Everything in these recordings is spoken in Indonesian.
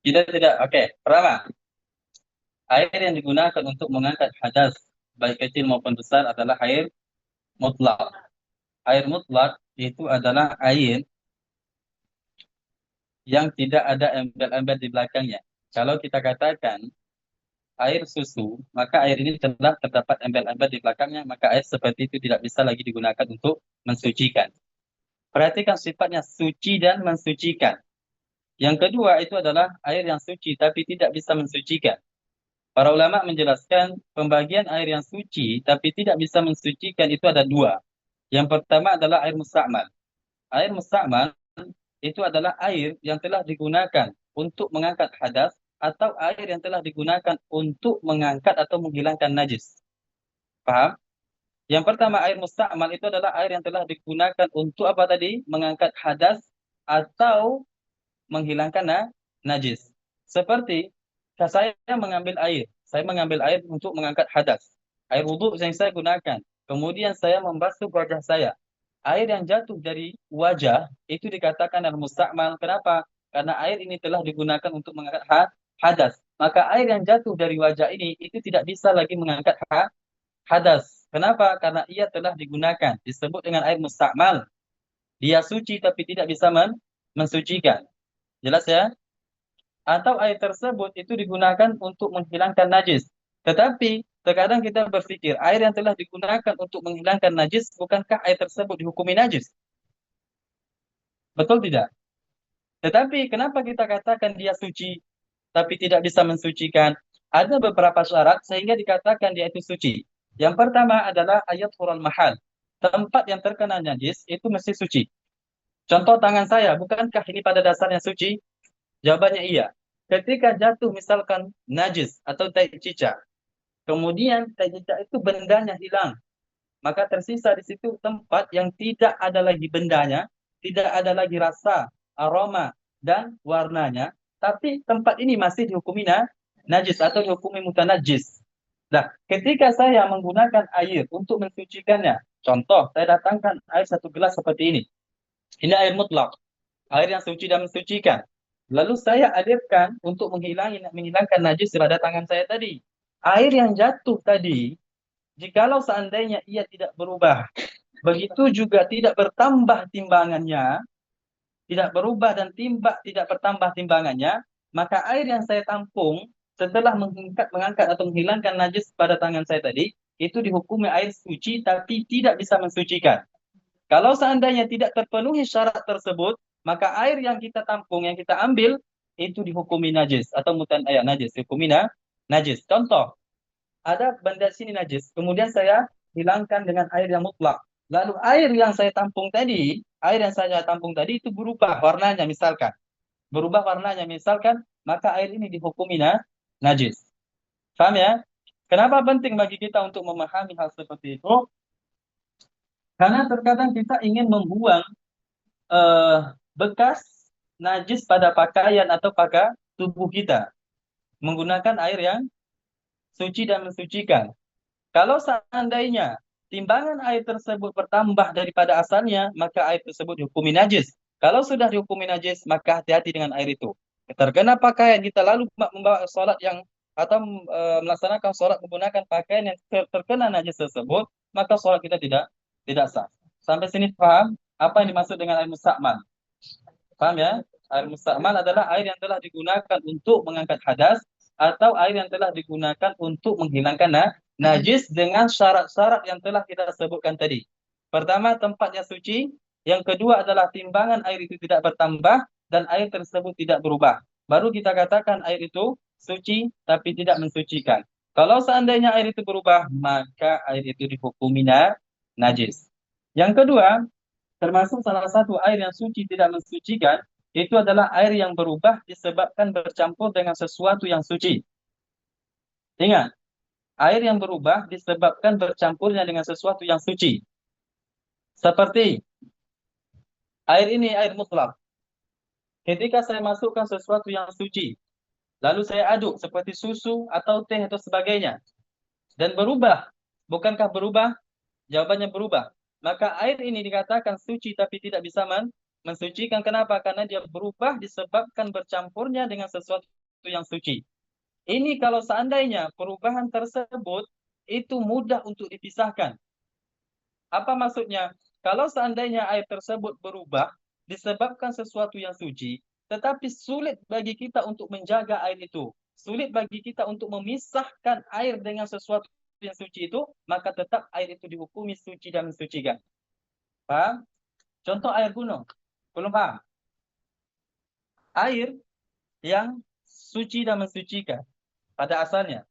Tidak. Oke. Pertama, air yang digunakan untuk mengangkat hadas baik kecil maupun besar adalah air mutlak. Air mutlak itu adalah air yang tidak ada embel-embel di belakangnya. Kalau kita katakan air susu, maka air ini telah terdapat embel-embel di belakangnya, maka air seperti itu tidak bisa lagi digunakan untuk mensucikan. Perhatikan sifatnya suci dan mensucikan. Yang kedua itu adalah air yang suci tapi tidak bisa mensucikan. Para ulama menjelaskan pembagian air yang suci tapi tidak bisa mensucikan itu ada dua. Yang pertama adalah air musta'mal. Air musta'mal itu adalah air yang telah digunakan untuk mengangkat hadas atau air yang telah digunakan untuk mengangkat atau menghilangkan najis. Paham? Yang pertama air musta'mal itu adalah air yang telah digunakan untuk apa tadi? Mengangkat hadas atau menghilangkan najis. Seperti saya mengambil air untuk mengangkat hadas. Air wudhu yang saya gunakan. Kemudian saya membasuh wajah saya. Air yang jatuh dari wajah itu dikatakan al-musta'mal. Kenapa? Karena air ini telah digunakan untuk mengangkat hadas. Maka air yang jatuh dari wajah ini itu tidak bisa lagi mengangkat hadas. Kenapa? Karena ia telah digunakan. Disebut dengan air musta'mal. Dia suci tapi tidak bisa mensucikan. Jelas ya? Atau air tersebut itu digunakan untuk menghilangkan najis. Tetapi terkadang kita berpikir air yang telah digunakan untuk menghilangkan najis, bukankah air tersebut dihukumi najis? Betul tidak? Tetapi kenapa kita katakan dia suci tapi tidak bisa mensucikan? Ada beberapa syarat sehingga dikatakan dia itu suci. Yang pertama adalah ayat hural mahal. Tempat yang terkena najis itu mesti suci. Contoh tangan saya, bukankah ini pada dasarnya suci? Jawabannya iya. Ketika jatuh misalkan najis atau tai cicak, kemudian tai cicak itu bendanya hilang, maka tersisa di situ tempat yang tidak ada lagi bendanya, tidak ada lagi rasa, aroma, dan warnanya, tapi tempat ini masih dihukumi najis atau dihukumi mutanajis. Nah, ketika saya menggunakan air untuk mensucikannya, contoh, saya datangkan air satu gelas seperti ini. Ini air mutlak, air yang suci dan mensucikan. Lalu saya alirkan untuk menghilangkan najis pada tangan saya tadi. Air yang jatuh tadi, jikalau seandainya ia tidak berubah, begitu juga tidak bertambah timbangannya, tidak berubah dan tidak bertambah timbangannya, maka air yang saya tampung setelah mengangkat atau menghilangkan najis pada tangan saya tadi, itu dihukumi air suci tapi tidak bisa mensucikan. Kalau seandainya tidak terpenuhi syarat tersebut, maka air yang kita tampung, yang kita ambil, itu dihukumi najis atau najis, dihukumi najis. Contoh, ada benda sini najis, kemudian saya hilangkan dengan air yang mutlak. Lalu air yang saya tampung tadi itu berubah warnanya misalkan, maka air ini dihukumi najis. Paham ya? Kenapa penting bagi kita untuk memahami hal seperti itu? Karena terkadang kita ingin membuang eh, bekas najis pada pakaian atau pada tubuh kita menggunakan air yang suci dan mensucikan. Kalau seandainya timbangan air tersebut bertambah daripada asalnya, maka air tersebut dihukumi najis. Kalau sudah dihukumi najis, maka hati-hati dengan air itu. Terkena pakaian kita lalu membawa sholat yang atau melaksanakan sholat menggunakan pakaian yang terkena najis tersebut, maka sholat kita tidak sah. Sampai sini paham apa yang dimaksud dengan air musta'mal? Paham ya? Air musta'mal adalah air yang telah digunakan untuk mengangkat hadas atau air yang telah digunakan untuk menghilangkan najis dengan syarat-syarat yang telah kita sebutkan tadi. Pertama, tempatnya suci. Yang kedua adalah timbangan air itu tidak bertambah dan air tersebut tidak berubah. Baru kita katakan air itu suci tapi tidak mensucikan. Kalau seandainya air itu berubah, maka air itu dihukumi najis. Yang kedua, termasuk salah satu air yang suci tidak mensucikan, itu adalah air yang berubah disebabkan bercampur dengan sesuatu yang suci. Ingat, air yang berubah disebabkan bercampurnya dengan sesuatu yang suci. Seperti air ini, air mutlak. Ketika saya masukkan sesuatu yang suci, lalu saya aduk seperti susu atau teh atau sebagainya, dan berubah. Bukankah berubah? Jawabannya berubah. Maka air ini dikatakan suci tapi tidak bisa mensucikan. Kenapa? Karena dia berubah disebabkan bercampurnya dengan sesuatu yang suci. Ini kalau seandainya perubahan tersebut itu mudah untuk dipisahkan. Apa maksudnya? Kalau seandainya air tersebut berubah disebabkan sesuatu yang suci, tetapi sulit bagi kita untuk menjaga air itu, sulit bagi kita untuk memisahkan air dengan sesuatu yang suci itu, maka tetap air itu dihukumi suci dan mensucikan. Paham? Contoh air gunung. Belum paham? Air yang suci dan mensucikan pada asalnya,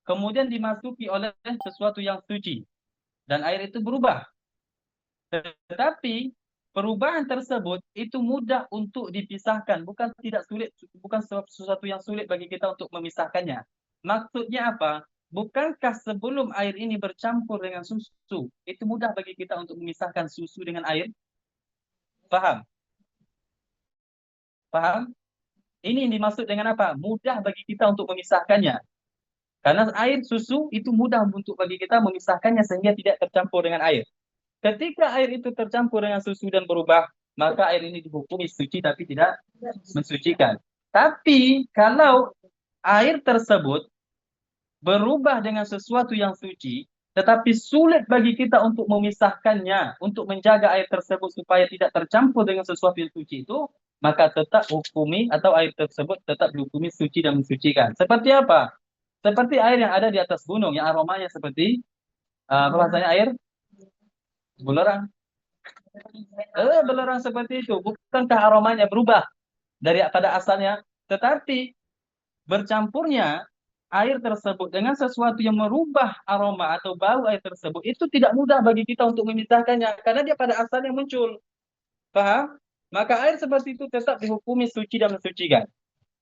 kemudian dimasuki oleh sesuatu yang suci, dan air itu berubah. Tetapi perubahan tersebut itu mudah untuk dipisahkan, bukan tidak sulit, bukan sesuatu yang sulit bagi kita untuk memisahkannya. Maksudnya apa? Bukankah sebelum air ini bercampur dengan susu, itu mudah bagi kita untuk memisahkan susu dengan air? Paham? Paham? Ini yang dimaksud dengan apa? Mudah bagi kita untuk memisahkannya. Karena air susu itu mudah untuk bagi kita memisahkannya sehingga tidak tercampur dengan air. Ketika air itu tercampur dengan susu dan berubah, maka air ini dihukumi suci tapi tidak mensucikan. Tapi kalau air tersebut berubah dengan sesuatu yang suci, tetapi sulit bagi kita untuk memisahkannya, untuk menjaga air tersebut supaya tidak tercampur dengan sesuatu yang suci itu, maka tetap hukumi atau air tersebut tetap dihukumi suci dan mensucikan. Seperti apa? Seperti air yang ada di atas gunung, yang aromanya seperti apa bahasanya air belerang. Belerang seperti itu. Bukankah aromanya berubah dari pada asalnya? Tetapi bercampurnya air tersebut dengan sesuatu yang merubah aroma atau bau air tersebut itu tidak mudah bagi kita untuk memisahkannya karena dia pada asalnya muncul. Paham? Maka air seperti itu tetap dihukumi suci dan mensucikan.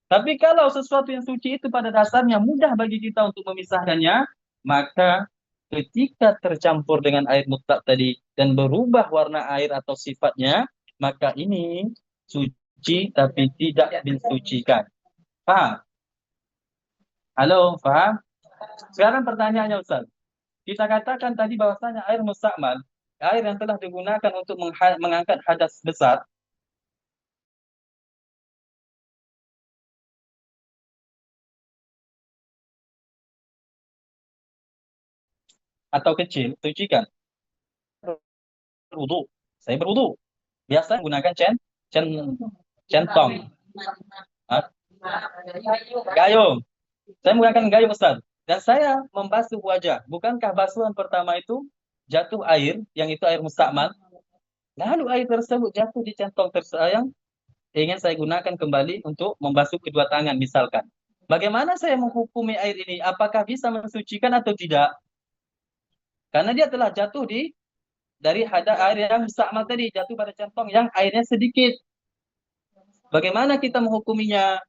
Tapi kalau sesuatu yang suci itu pada dasarnya mudah bagi kita untuk memisahkannya, maka ketika tercampur dengan air mutlak tadi dan berubah warna air atau sifatnya, maka ini suci tapi tidak mensucikan. Paham? Halo, paham? Sekarang pertanyaannya Ustaz. Kita katakan tadi bahwasanya air mustakmal, air yang telah digunakan untuk mengangkat hadas besar atau kecil, sucikan. Berwudu. Saya berwudu. Biasa menggunakan centong. Hah? Gayung. Saya menggunakan gayung Ustaz. Dan saya membasuh wajah. Bukankah basuhan pertama itu jatuh air, yang itu air mustakmal? Lalu air tersebut jatuh di centong tersayang, ingin saya gunakan kembali untuk membasuh kedua tangan misalkan. Bagaimana saya menghukumi air ini? Apakah bisa mensucikan atau tidak? Karena dia telah jatuh dari air yang mustakmal tadi, jatuh pada centong yang airnya sedikit. Bagaimana kita menghukuminya?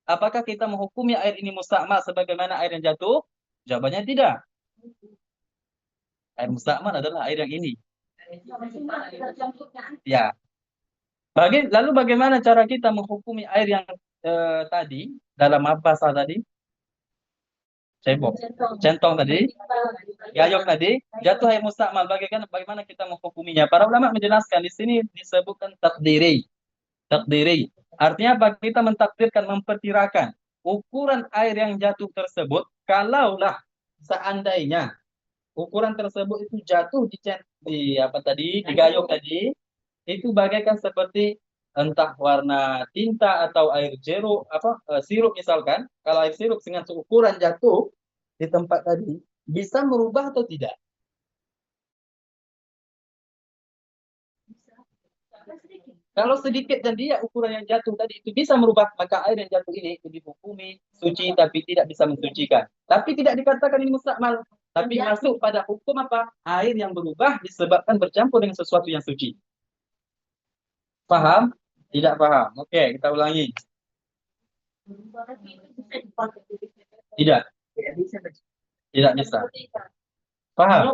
Apakah kita menghukumi air ini mustakmal sebagaimana air yang jatuh? Jawabannya tidak. Air mustakmal adalah air yang ini. Ya. Lalu bagaimana cara kita menghukumi air yang tadi dalam apa tadi? Cebok, centong tadi, gayung tadi, jatuh air mustakmal. Bagaimana kita menghukuminya? Para ulama menjelaskan di sini disebutkan takdiri. Takdiri. Artinya apa? Kita mentakdirkan, memperkirakan ukuran air yang jatuh tersebut. Kalaulah seandainya ukuran tersebut itu jatuh di gayung tadi, itu bagaikan seperti entah warna tinta atau air jeruk sirup misalkan. Kalau air sirup dengan seukuran jatuh di tempat tadi bisa merubah atau tidak? Kalau sedikit dan dia ukuran yang jatuh tadi itu bisa merubah, maka air yang jatuh ini itu dihukumi suci tapi tidak bisa mensucikan. Tapi tidak dikatakan ini mustakmal, tapi masuk pada hukum apa? Air yang berubah disebabkan bercampur dengan sesuatu yang suci. Paham? Tidak paham. Oke, kita ulangi. Tidak. Tidak bisa. Paham?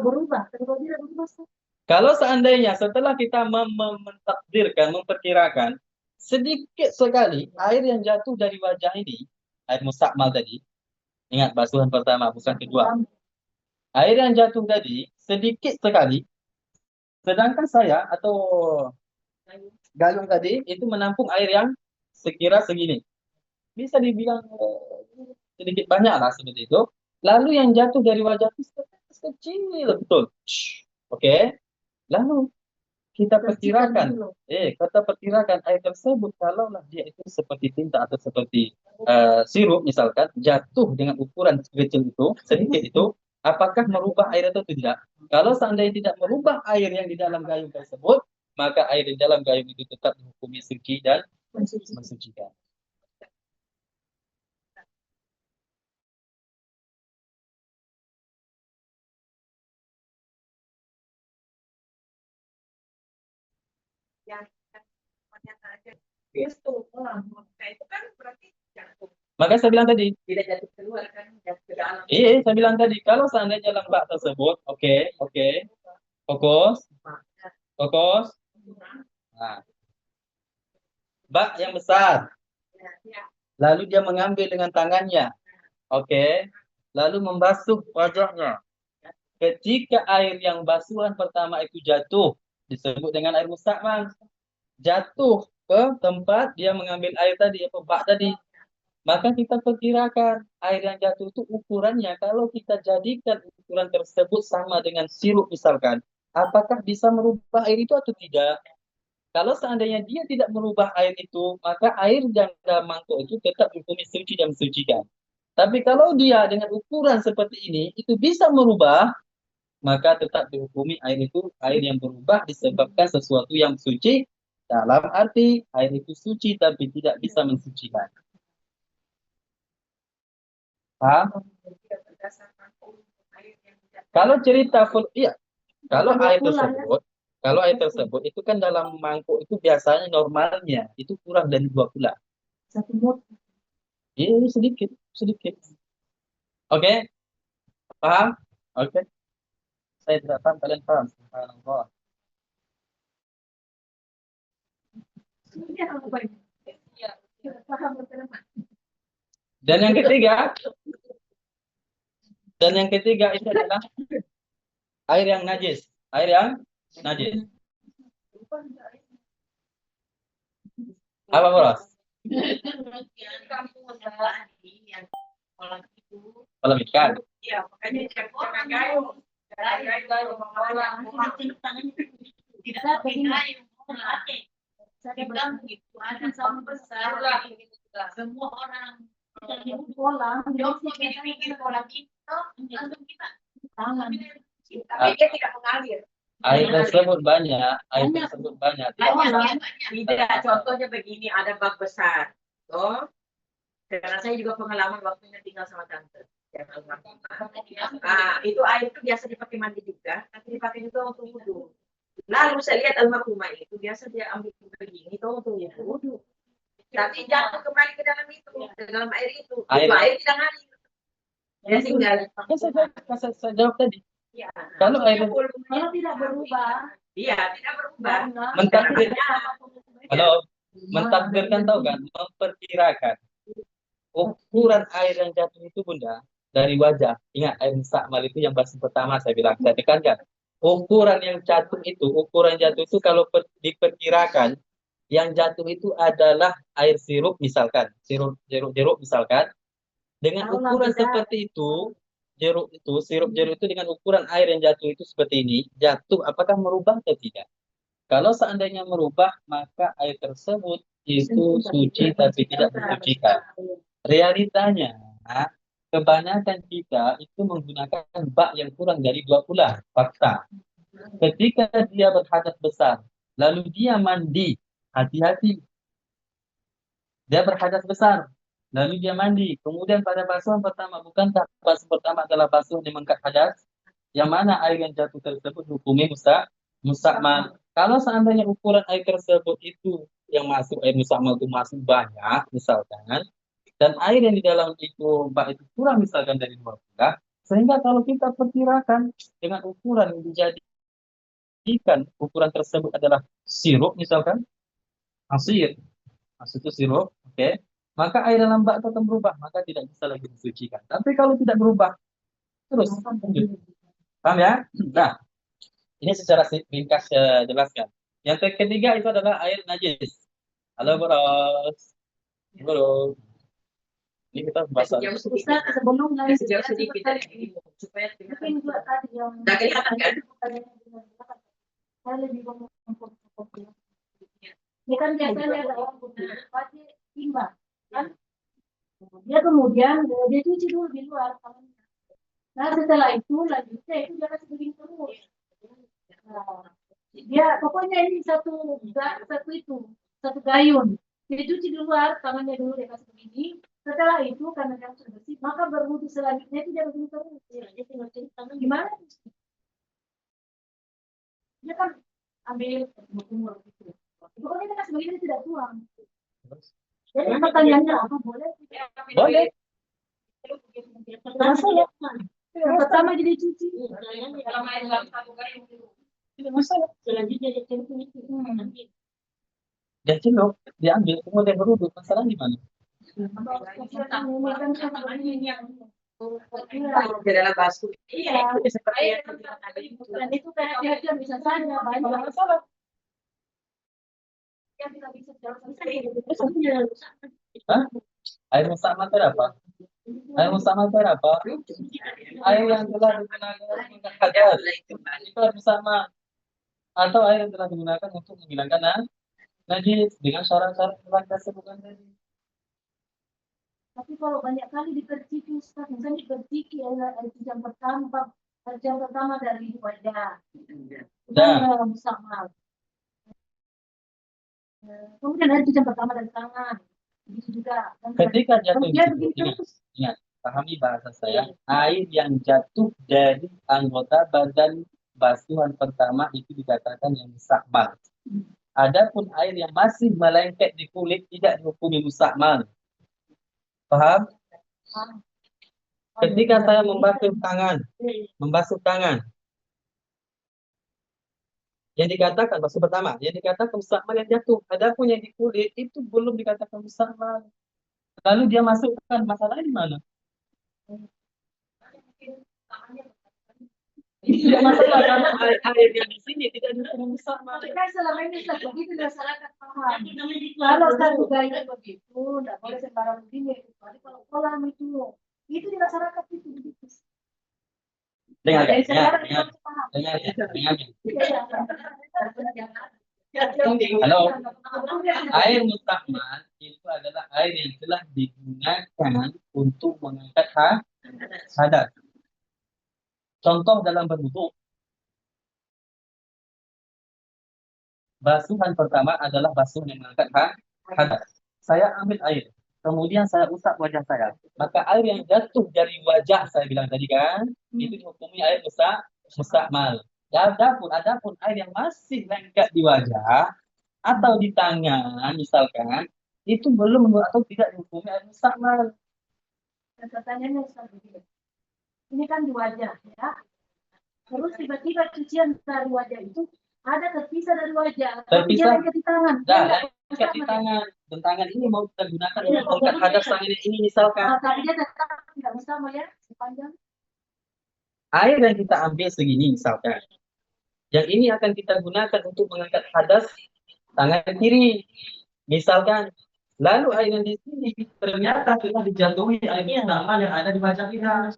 Kalau seandainya setelah kita mentakdirkan, memperkirakan, sedikit sekali air yang jatuh dari wajah ini, air mustakmal tadi, ingat basuhan pertama, bukan kedua. Air yang jatuh tadi, sedikit sekali, sedangkan saya atau gayung tadi, itu menampung air yang sekira segini. bisa dibilang sedikit banyak lah seperti itu. Lalu yang jatuh dari wajah itu kecil, betul. Oke. Lalu kita perkirakan air tersebut kalaulah dia itu seperti tinta atau seperti sirup misalkan jatuh dengan ukuran kecil itu, sedikit itu, apakah merubah air itu atau tidak? Kalau seandainya tidak merubah air yang di dalam gayung tersebut, maka air di dalam gayung itu tetap dihukumi suci dan mensucikan. Maka saya bilang tadi, iya, saya bilang tadi, kalau seandainya lembak tersebut, oke, oke, fokus, fokus, nah, bak yang besar, lalu dia mengambil dengan tangannya, oke, lalu membasuh wajahnya. Ketika air yang basuhan pertama itu jatuh, disebut dengan air mustakmal, jatuh ke tempat dia mengambil air tadi, apa bak tadi, maka kita perkirakan air yang jatuh itu ukurannya, kalau kita jadikan ukuran tersebut sama dengan sirup misalkan, apakah bisa merubah air itu atau tidak? Kalau seandainya dia tidak merubah air itu, maka air yang dalam mangkuk itu tetap dihukumi suci dan mensucikan. Tapi kalau dia dengan ukuran seperti ini, itu bisa merubah, maka tetap dihukumi air itu air yang berubah disebabkan sesuatu yang suci, dalam arti air itu suci tapi tidak bisa mensucikan. Paham? Kalau cerita full, iya. Kalau air tersebut, kalau air tersebut itu kan dalam mangkuk itu biasanya normalnya itu kurang dari 2 bulan. Iya, sedikit, sedikit. Oke, paham? Oke, saya tidak paham, kalian paham. Subhanallah. Dan yang ketiga, itu adalah air yang najis. Air yang najis. Apa boros? Kolam ikan. Air tersebut banyak, Tidak, contohnya begini, ada bak besar. Oh, karena saya juga pengalaman waktunya tinggal sama tante. Nah, itu air itu biasa dipakai mandi juga, tapi dipakai juga untuk wudhu. Lalu saya lihat almarhumah itu biasa dia ambil begini itu untuk wudhu. Tapi jatuh kembali ke dalam itu, ke dalam air itu. Itu air tidak ngalir. Dia tinggal. Saya jawab tadi. Ya. Kalau air tidak berubah. Iya, tidak berubah. Mentakdirkan tahu kan, memperkirakan ukuran air yang jatuh itu bunda dari wajah. Ingat air mustakmal itu yang basuh pertama saya bilang, saya tekankan. Ukuran yang jatuh itu kalau diperkirakan yang jatuh itu adalah air sirup misalkan, jeruk misalkan, dengan ukuran seperti itu, sirup jeruk itu dengan ukuran air yang jatuh itu seperti ini, jatuh apakah merubah atau tidak? Kalau seandainya merubah, maka air tersebut itu suci tapi tidak mensucikan. Realitanya, kebanyakan kita itu menggunakan bak yang kurang dari 2 bulan. Fakta. Ketika dia berhadas besar, lalu dia mandi, hati-hati. Dia berhadas besar, lalu dia mandi. Kemudian pada basuhan pertama, bukankah basuh pertama adalah basuh yang mengangkat hadas? Yang mana air yang jatuh tersebut hukumi mustakmal. Kalau seandainya ukuran air tersebut itu yang masuk air mustakmal itu masih banyak, misalkan, dan air yang di dalam itu bak itu kurang misalkan dari 2 bulan, sehingga kalau kita perkirakan dengan ukuran yang dijadikan ukuran tersebut adalah sirup misalkan, asir, itu sirup, oke, maka air dalam bak itu akan berubah, maka tidak bisa lagi disucikan. Tapi kalau tidak berubah, terus lanjut. Paham ya? Nah, ini secara ringkas saya jelaskan. Yang ketiga itu adalah air najis. Halo, Bros. Bro. Ini kita bahas Sejauh sedikit. Ustaz, sebelum lagi Sejauh sedikit dari ini supaya mungkin juga tadi yang nggak kelihatan kan? saya lebih ngomong fotokopi. Ini kan biasanya ada orang pakai timba, kan? Dia kemudian dia cuci dulu di luar. Nah setelah itu lanjutnya itu dia kasih begini terus. Nah, dia pokoknya ini satu gayun. Dia cuci di luar, tangannya dulu dia kasih begini. Setelah itu karena dia sudah bersih, maka berwudu selanjutnya itu dia begini terus. Dia tinggal cuci tangan gimana? Dia kan ambil kumur gitu. Pokoknya dia kasih begini tidak tuang. Jadi pertanyaannya apa boleh? Boleh. Masalah. Yang pertama jadi cuci. Kalau main dalam satu gayung Tidak masalah. Selanjutnya dia cuci. Dia celok, diambil, kemudian berwudu. Masalah di mana? Kalau di dalam basuh. Iya, itu seperti yang ada itu. Dan itu kayak dia bisa saja banyak masalah. Yang tidak bisa jawab. Hah? Air mustamal itu apa? Air mustamal itu apa? Air yang telah digunakan untuk hadas. Itu air mustamal. Atau air yang telah digunakan untuk menghilangkan najis dengan syarat-syarat yang telah sebutkan tadi. Tapi kalau banyak kali diperciki, Ustaz, misalnya diperciki air jam pertama dari wajah, dan sama. Kemudian air jam pertama dari tangan, begitu juga. Ketika jatuh di Kemudian situ, begitu ingat, pahami bahasa saya, air yang jatuh dari anggota badan basuhan pertama itu dikatakan yang mustakmal. Adapun air yang masih melengket di kulit tidak dihukumi mustakmal. Paham? Ketika saya membasuh tangan, yang dikatakan basuh pertama, yang dikatakan mustakmal yang jatuh. Adapun yang di kulit itu belum dikatakan mustakmal. Lalu dia masukkan, masalahnya di mana? Tidak masalah karena air yang di sini tidak dihukum mustakmal. kan selama ini Ustaz, begitu masyarakat paham. Kalau satu gaya begitu, tidak boleh sembarang begini. Kecuali kalau kolam itu di masyarakat itu begitu. Dengar, Dari dengar, sekarang dengar, kita paham. dengar. Halo. Halo. Air mustakmal itu adalah air yang telah digunakan untuk mengangkat hadas. Contoh dalam berwudu, basuhan pertama adalah basuhan yang mengangkat hadas. Saya ambil air, kemudian saya usap wajah saya. Maka air yang jatuh dari wajah, saya bilang tadi kan, itu dihukumi air mustakmal. Adapun air yang masih lengket di wajah atau di tangan, misalkan, itu belum atau tidak dihukumi air mustakmal. Dan pertanyaannya Ustaz begini. Ini kan di wajah, ya. Terus tiba-tiba cucian dari wajah itu ada terpisah dari wajah. Tapi dia Terpisah. lengket di tangan. Nah, lengket di tangan. Dan tangan ini mau kita gunakan untuk mengangkat hadas tangan ini misalkan. Tapi dia tetap tidak sama ya, sepanjang. Air yang kita ambil segini misalkan. Yang ini akan kita gunakan untuk mengangkat hadas tangan kiri. Misalkan. Lalu air yang di sini ternyata telah dijatuhi air mustakmal yang ada di wajah kita.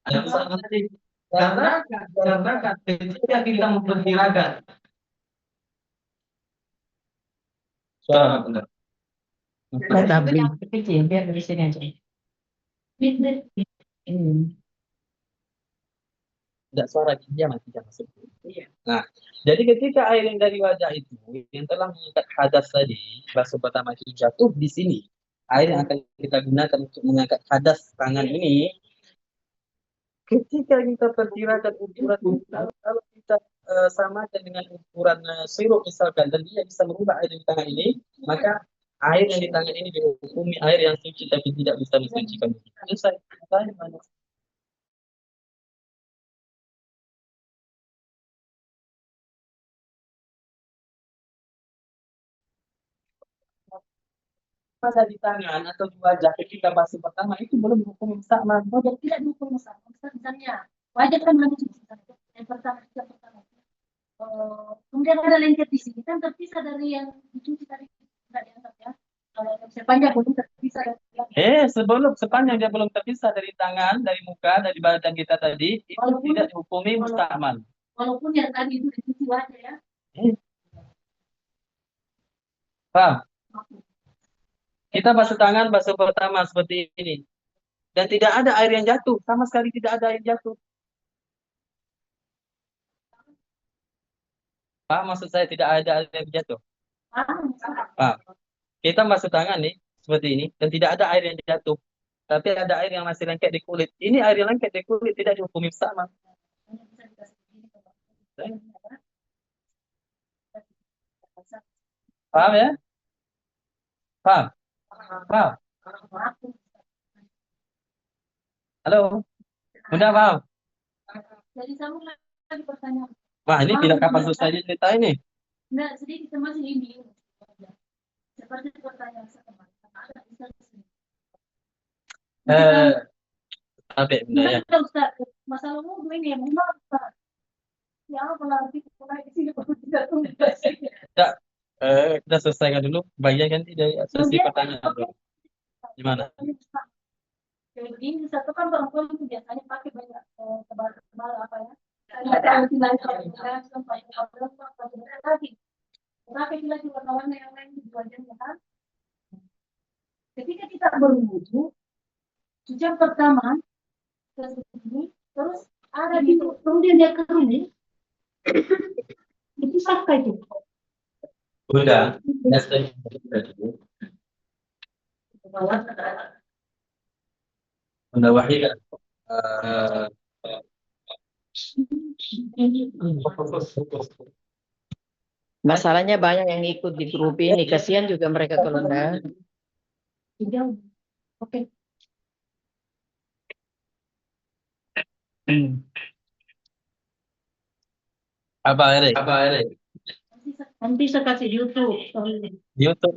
Ada mustakmal tadi. Karena ketika kita memperkirakan suara benar. Kecil, biar dari sini aja. Tidak suara dia masih masuk. Nah, jadi ketika air yang dari wajah itu yang telah mengangkat hadas tadi, basuh pertama itu jatuh di sini. Air yang akan kita gunakan untuk mengangkat hadas tangan ini, ketika kita perkirakan ukuran kalau kita samakan dengan ukuran sirup misalkan, dan dia bisa merubah air di tangan ini, maka air yang di tangan ini dihukumi air yang suci tapi tidak bisa mensucikan. Selesai. Mana? Masa di tangan atau di wajah ketika basuh pertama itu belum dihukum mustakmal. Wajah tidak dihukum mustakmal. Misalnya wajah kan nanti cuci yang pertama. Kemudian ada lengket di sini kan terpisah dari yang dicuci tadi, tidak dianggap ya. Kalau sepanjang belum terpisah dari yang Sebelum sepanjang dia belum terpisah dari tangan, dari muka, dari badan kita tadi, itu Walaupun- tidak dihukumi musta'mal. Walaupun yang tadi itu dicuci wajah ya. Eh, Paham? Kita basuh tangan, basuh pertama seperti ini. Dan tidak ada air yang jatuh. Sama sekali tidak ada air yang jatuh. Paham maksud saya tidak ada air yang jatuh? Paham? Kita basuh tangan nih, seperti ini. Dan tidak ada air yang jatuh. Tapi ada air yang masih lengket di kulit. Ini air yang lengket di kulit tidak dihukumi sama. Paham ya? Paham? Paham? Halo? Udah paham? Jadi sambung lagi pertanyaan. Wah, ini tidak kapan selesai cerita ini. Nah, sedikit masih ini. Seperti pertanyaan saya kemarin. Ada instansi. Sampai bunda ya. Bukan, Ustaz. Masalah wudhu ini yang memang Ustaz. Ya apa nanti mulai di sini baru tidak tuntas. Kita selesaikan dulu bagian ganti dari sesi pertanyaan dulu. Gimana? Kayak begini, satu kan perempuan itu biasanya pakai banyak tebal-tebal apa ya. Ada anti-lancar, sampai lagi. Pakai lagi warna-warna yang lain di wajahnya kan. Ketika kita berwudu, cucian pertama ke sini, terus ada di kemudian dia kering nih. Itu sah itu. Bunda, Bunda Wahidah. Masalahnya banyak yang ikut di grup ini, kasihan juga mereka kalau enggak. Oke. Apa Erik? Nanti saya kasih di YouTube. YouTube.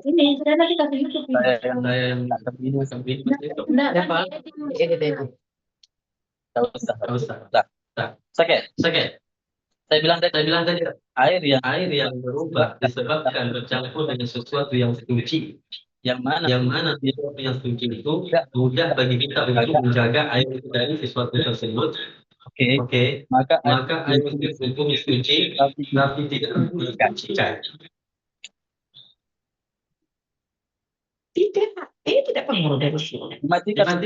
Ini saya nanti kasih YouTube. Saya nggak terbidu sampai itu. Nah, Tahu usah. Sakit. Saya bilang tadi air yang berubah disebabkan bercampur dengan sesuatu yang suci. Yang mana sesuatu yang suci itu mudah bagi kita untuk menjaga air itu dari sesuatu tersebut. Oke. Maka air itu suci tapi tidak mensucikan. Ini tidak pengaruh dari sini. Dimatikan.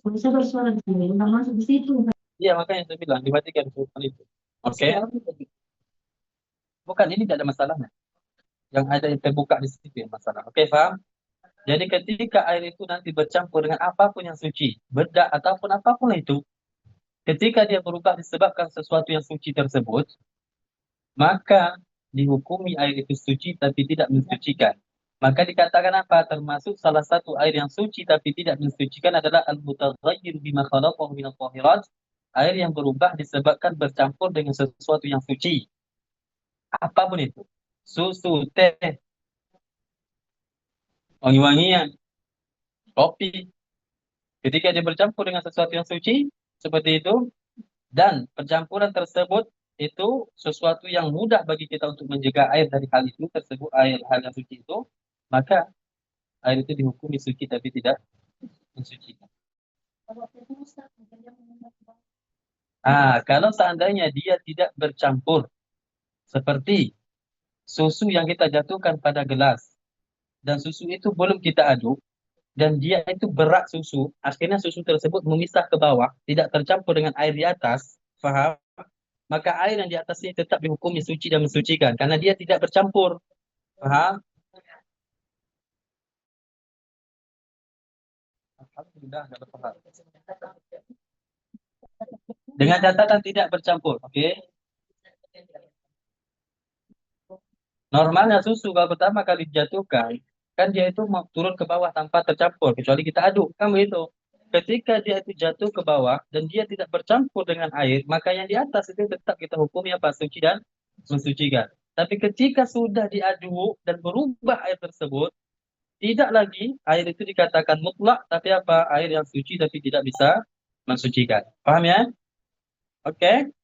Bisa bersuara di sini, nggak masuk di situ. Iya, makanya saya bilang dimatikan itu. Oke. Bukan, ini tidak ada masalahnya. Yang ada yang terbuka di situ yang masalah. Oke, paham? Jadi ketika air itu nanti bercampur dengan apapun yang suci, bedak ataupun apapun itu, ketika dia berubah disebabkan sesuatu yang suci tersebut, maka dihukumi air itu suci tapi tidak mensucikan. Maka dikatakan apa? Termasuk salah satu air yang suci tapi tidak mensucikan adalah al-mutaghayyir bima khalaqahu min al-tahirat, air yang berubah disebabkan bercampur dengan sesuatu yang suci. Apapun itu. Susu, teh, wangi-wangian, kopi. Ketika dia bercampur dengan sesuatu yang suci, seperti itu, dan percampuran tersebut itu sesuatu yang mudah bagi kita untuk menjaga air dari hal itu tersebut, hal yang suci itu, maka air itu dihukumi suci tapi tidak mensucikan. Kalau seandainya dia tidak bercampur, seperti susu yang kita jatuhkan pada gelas, dan susu itu belum kita aduk, dan dia itu berat susu, akhirnya susu tersebut memisah ke bawah, tidak tercampur dengan air di atas, paham? Maka air yang di atas ini tetap dihukumi suci dan mensucikan, karena dia tidak bercampur, paham? Alhamdulillah, nggak paham. Dengan catatan tidak bercampur, oke? Normalnya susu kalau pertama kali dijatuhkan, kan dia itu mau turun ke bawah tanpa tercampur, kecuali kita aduk, kan begitu. Ketika dia itu jatuh ke bawah dan dia tidak bercampur dengan air, maka yang di atas itu tetap kita hukumi apa? Suci dan mensucikan. Tapi ketika sudah diaduk dan berubah air tersebut, tidak lagi air itu dikatakan mutlak, tapi apa? Air yang suci tapi tidak bisa mensucikan. Paham ya? Oke?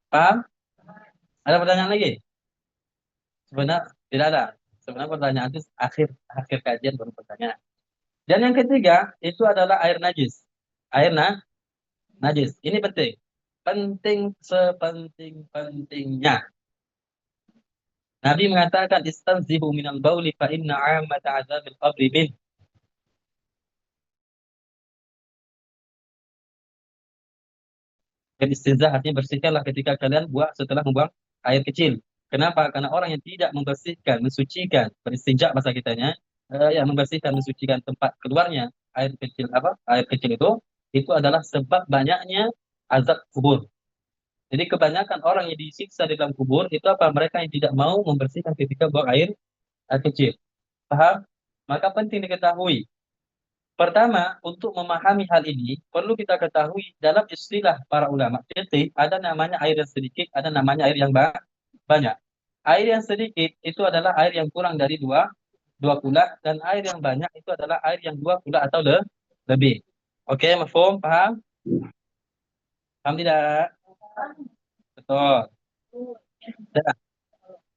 Paham? Ada pertanyaan lagi? Sebenarnya tidak ada. Sebenarnya pertanyaan itu akhir akhir kajian baru pertanyaan. Dan yang ketiga itu adalah air najis. Air najis. Ini penting. Penting sepenting-pentingnya. Nabi mengatakan istanzihu minal bauli fa inna 'ammata 'adzabil qabri min. Dan istinzah artinya bersihkanlah ketika kalian buang setelah membuang air kecil. Kenapa? Karena orang yang tidak membersihkan, mensucikan, beristinja bahasa kitanya, yang membersihkan, mensucikan tempat keluarnya air kecil apa? Air kecil itu adalah sebab banyaknya azab kubur. Jadi kebanyakan orang yang disiksa di dalam kubur itu apa? Mereka yang tidak mau membersihkan ketika buang air kecil. Paham? Maka penting diketahui. Pertama, untuk memahami hal ini, perlu kita ketahui dalam istilah para ulama fikih ada namanya air yang sedikit, ada namanya air yang banyak. Air yang sedikit itu adalah air yang kurang dari dua kula, dan air yang banyak itu adalah air yang 2 kula atau lebih. Oke, mafhum, paham? Paham tidak? Betul. Nah,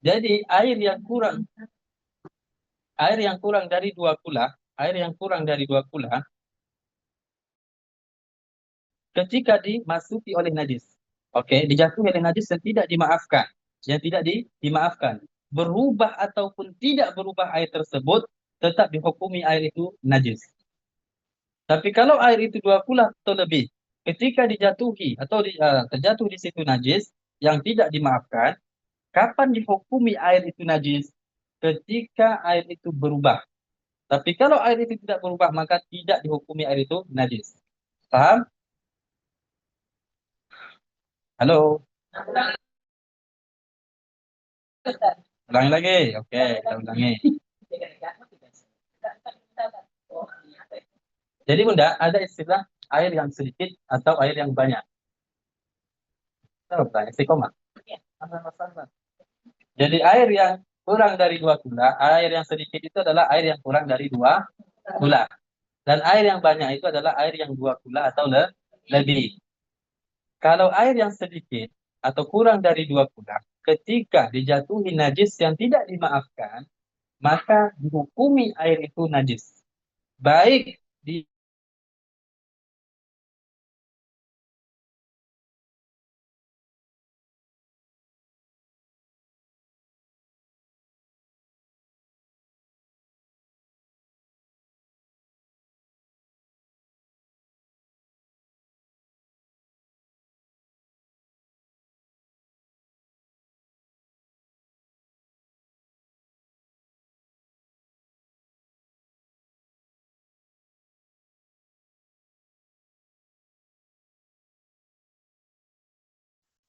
jadi air yang kurang dari 2 kula, air yang kurang dari 2 kula ketika dimasuki oleh najis. Oke, dijatuhi oleh najis yang tidak dimaafkan. Yang tidak dimaafkan. Berubah ataupun tidak berubah air tersebut, tetap dihukumi air itu najis. Tapi kalau air itu 2 kula atau lebih, ketika dijatuhi atau terjatuh di situ najis yang tidak dimaafkan, kapan dihukumi air itu najis? Ketika air itu berubah. Tapi kalau air itu tidak berubah, maka tidak dihukumi air itu najis. Paham? Halo? Ulangi lagi. Oke, kita ulangi. Jadi Bunda, ada istilah air yang sedikit atau air yang banyak. Kita bertanya, istiqomah. Jadi air yang kurang dari 2 kula, air yang sedikit itu adalah air yang kurang dari 2 kula. Dan air yang banyak itu adalah air yang 2 kula atau lebih. Kalau air yang sedikit atau kurang dari 2 kula, ketika dijatuhi najis yang tidak dimaafkan, maka dihukumi air itu najis. Baik di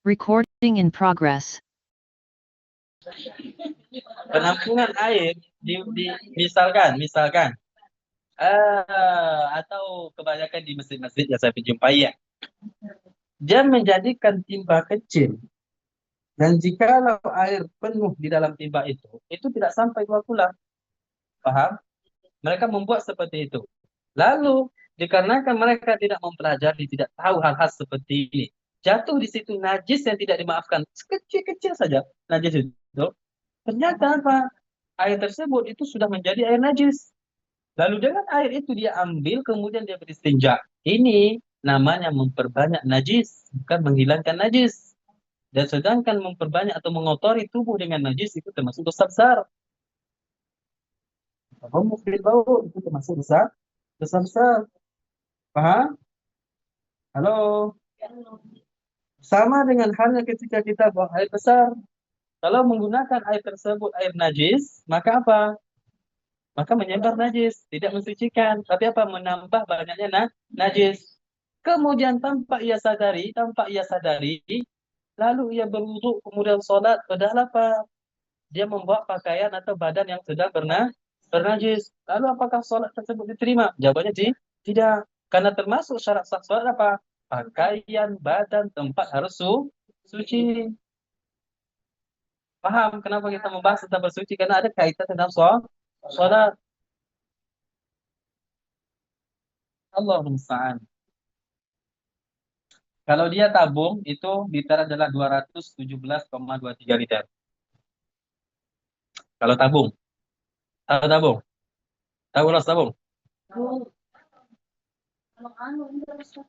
Recording in progress. penampungan air misalkan atau kebanyakan di masjid-masjid yang saya jumpai ya, dia menjadikan timba kecil, dan jikalau air penuh di dalam timba itu tidak sampai 2 kula. Paham? Mereka membuat seperti itu. Lalu dikarenakan mereka tidak mempelajari, tidak tahu hal-hal seperti ini, jatuh di situ najis yang tidak dimaafkan, kecil-kecil saja najis itu. Ternyata apa? Air tersebut itu sudah menjadi air najis. Lalu dengan air itu dia ambil, kemudian dia beristinja. Ini namanya memperbanyak najis, bukan menghilangkan najis. Dan sedangkan memperbanyak atau mengotori tubuh dengan najis itu termasuk dosa besar. Mufil bau itu termasuk dosa besar. Paham? Halo? Sama dengan halnya ketika kita buang air besar. Kalau menggunakan air tersebut air najis, maka apa? Maka menyebar najis, tidak mensucikan, tapi apa? Menambah banyaknya najis. Kemudian tanpa ia sadari, lalu ia berwudu, kemudian sholat, padahal apa? Dia membawa pakaian atau badan yang sedang bernajis. Lalu apakah sholat tersebut diterima? Jawabannya tidak. Karena termasuk syarat sah sholat apa? Pakaian, badan, tempat harus suci. Paham kenapa kita membahas tentang bersuci? Karena ada kaitan dengan sholat. Allahumma musta'an. Kalau dia tabung, itu liter adalah 217,23 liter. Kalau tabung. Tahu tabung? Tahu ulas tabung? Oh, kalau anu enggak Ustaz.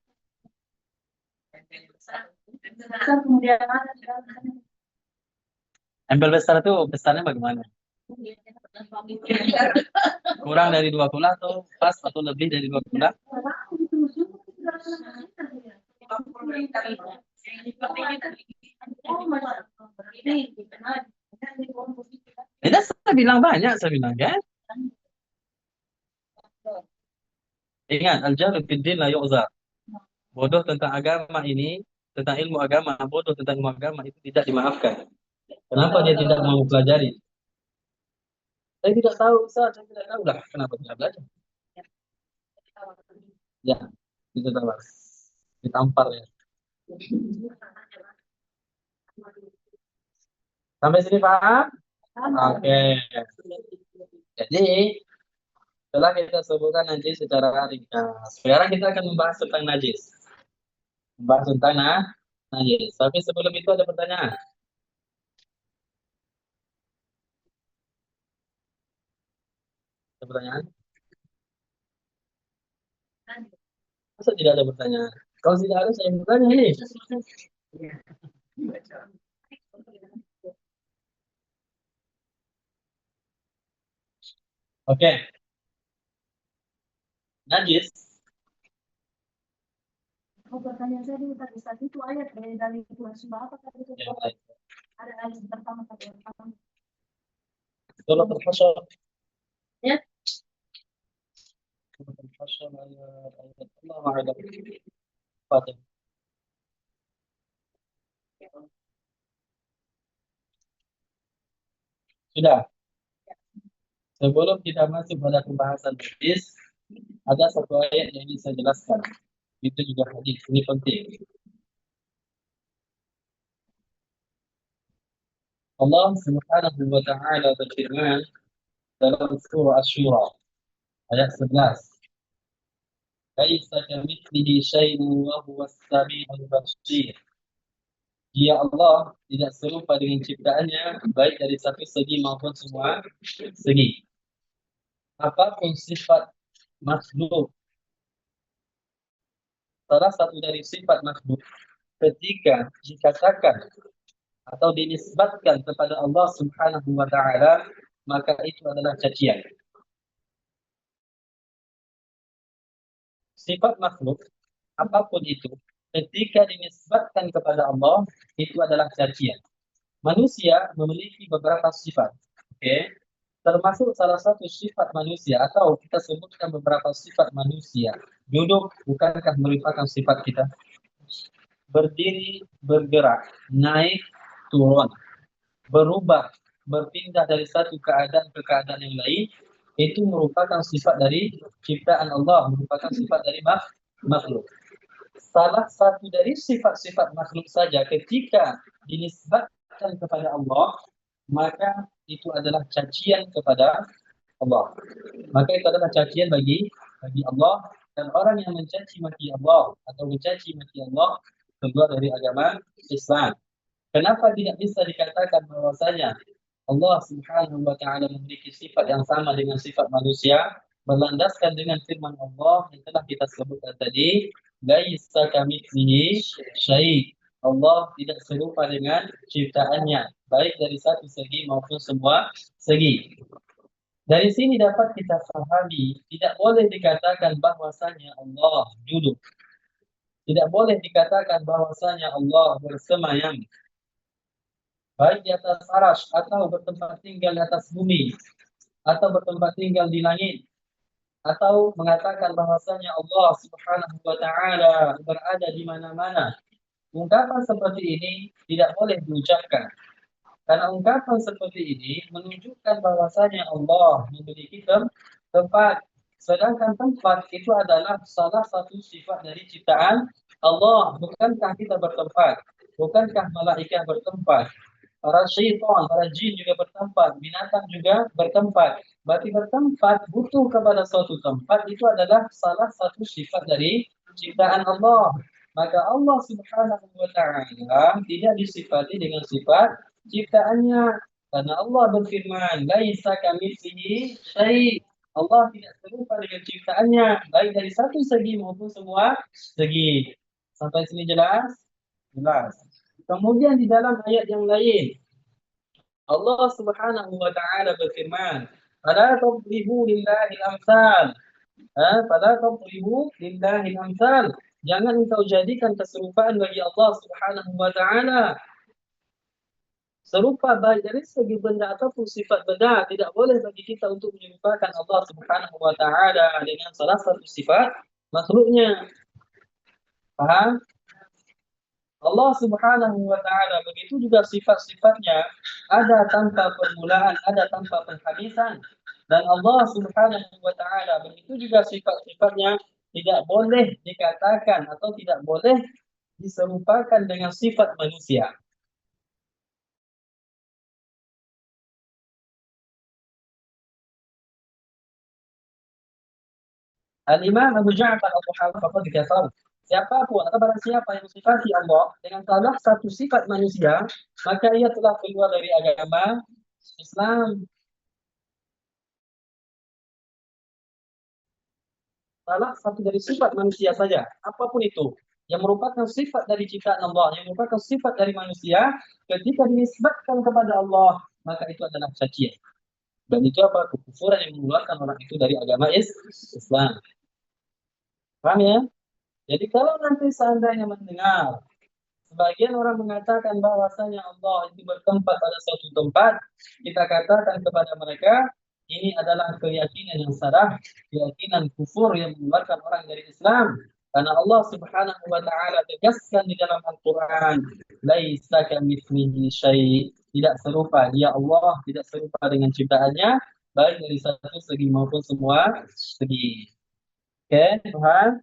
Besar kemudian ada di dalam. Embel besar itu besarnya bagaimana? Kurang dari 2 kula atau pas atau lebih dari 2 kula? Tidak, saya bilang banyak, saya bilang kan. Ingat, al-jahlu fid din la yu'zar. Bodoh tentang agama ini, tentang ilmu agama, bodoh tentang ilmu agama itu tidak dimaafkan. Kenapa dia tidak mau pelajari? Saya tidak tahu, Ustaz, saya tidak tahu lah. Kenapa tidak belajar? Ya, itu tahu. Ditampar ya. Sampai sini paham? Oke. Jadi, setelah kita sebutkan najis secara ringkas, sekarang kita akan membahas tentang najis. Membahas tentang najis. Tapi sebelum itu ada pertanyaan. Ada pertanyaan? Masa tidak ada pertanyaan? Kalau tidak ada, saya bertanya ini. Oke. Najis. Oh, pertanyaan saya dulu tadi Ustaz, itu ayat dari Tuhan Subhanahu apa tadi itu? Ya, baik. Ada ayat pertama tadi yang pertama. Surat Al-Hasyr. Ya. Surat Al-Hasyr ayat Allah ada. Fatih. Sudah. Sebelum kita masuk pada pembahasan hadis, ada satu ayat yang ingin saya jelaskan. Itu juga hadis, ini penting. Allah Subhanahu wa taala berfirman dalam surah Asy-Syura ayat 11. Laisa kamitslihi syai'un wa huwas samiul basir. Dia Allah tidak serupa dengan ciptaannya baik dari satu segi maupun semua segi. Apapun sifat makhluk, salah satu dari sifat makhluk ketika dikatakan atau dinisbatkan kepada Allah Subhanahu wa taala, maka itu adalah cacian. Sifat makhluk apapun itu ketika dinisbatkan kepada Allah itu adalah cacian. Manusia memiliki beberapa sifat. Oke. Termasuk salah satu sifat manusia atau kita sebutkan beberapa sifat manusia. Duduk bukankah merupakan sifat kita? Berdiri, bergerak, naik, turun, berubah, berpindah dari satu keadaan ke keadaan yang lain, itu merupakan sifat dari ciptaan Allah, merupakan sifat dari makhluk. Salah satu dari sifat-sifat makhluk saja ketika dinisbatkan kepada Allah, maka itu adalah cacian kepada Allah. Maka itu adalah cacian bagi Allah, dan orang yang mencaci maki Allah atau mencaci maki Allah keluar dari agama Islam. Kenapa tidak bisa dikatakan bahwasanya Allah Subhanahu wa taala memiliki sifat yang sama dengan sifat manusia, berlandaskan dengan firman Allah yang telah kita sebutkan tadi, laisa kamitslihi syai'. Allah tidak serupa dengan ciptaannya, baik dari satu segi maupun semua segi. Dari sini dapat kita pahami, tidak boleh dikatakan bahwasanya Allah duduk. Tidak boleh dikatakan bahwasanya Allah bersemayam, baik di atas arsy atau bertempat tinggal di atas bumi, atau bertempat tinggal di langit, atau mengatakan bahwasanya Allah Subhanahu wa taala berada di mana-mana. Ungkapan seperti ini tidak boleh diucapkan. Karena ungkapan seperti ini menunjukkan bahwasanya Allah memiliki tempat. Sedangkan tempat itu adalah salah satu sifat dari ciptaan Allah. Bukankah kita bertempat? Bukankah malaikat bertempat? Para syaitan, para jin juga bertempat, binatang juga bertempat. Berarti bertempat butuh kepada suatu tempat itu adalah salah satu sifat dari ciptaan Allah. Maka Allah Subhanahu wa taala tidak disifati dengan sifat ciptaannya. Karena Allah berfirman, "Laisa kamitslihi syai'." Allah tidak serupa dengan ciptaannya, baik dari satu segi maupun semua segi. Sampai sini jelas? Jelas. Kemudian di dalam ayat yang lain, Allah Subhanahu wa taala berfirman, "Fala tadribu lillahil amsal." Fala tadribu lillahil amsal. Jangan engkau jadikan keserupaan bagi Allah Subhanahu wa taala. Serupa baik dari segi benda ataupun sifat benda, tidak boleh bagi kita untuk menyerupakan Allah Subhanahu wa taala dengan salah satu sifat makhluknya. Paham? Allah Subhanahu wa taala begitu juga sifat-sifatnya ada tanpa permulaan, ada tanpa penghabisan. Dan Allah Subhanahu wa taala begitu juga sifat-sifatnya tidak boleh dikatakan atau tidak boleh diserupakan dengan sifat manusia. Al-Imam Abu Ja'far Al-Tahawi berkata, siapapun atau barang siapa yang mensifati Allah dengan salah satu sifat manusia, maka ia telah keluar dari agama Islam. Salah satu dari sifat manusia saja, apapun itu, yang merupakan sifat dari ciptaan Allah, yang merupakan sifat dari manusia, ketika dinisbatkan kepada Allah, maka itu adalah cacian. Dan itu apa? Kekufuran yang mengeluarkan orang itu dari agama Islam. Paham ya? Jadi kalau nanti seandainya mendengar sebagian orang mengatakan bahwasanya Allah itu bertempat pada suatu tempat, kita katakan kepada mereka, ini adalah keyakinan yang salah, keyakinan kufur yang mengeluarkan orang dari Islam. Karena Allah Subhanahu wa taala tegaskan di dalam Al-Qur'an, "Laisa kamitslihi syai'." Tidak serupa, dia Allah tidak serupa dengan ciptaannya, baik dari satu segi maupun semua segi. Oke, Tuhan?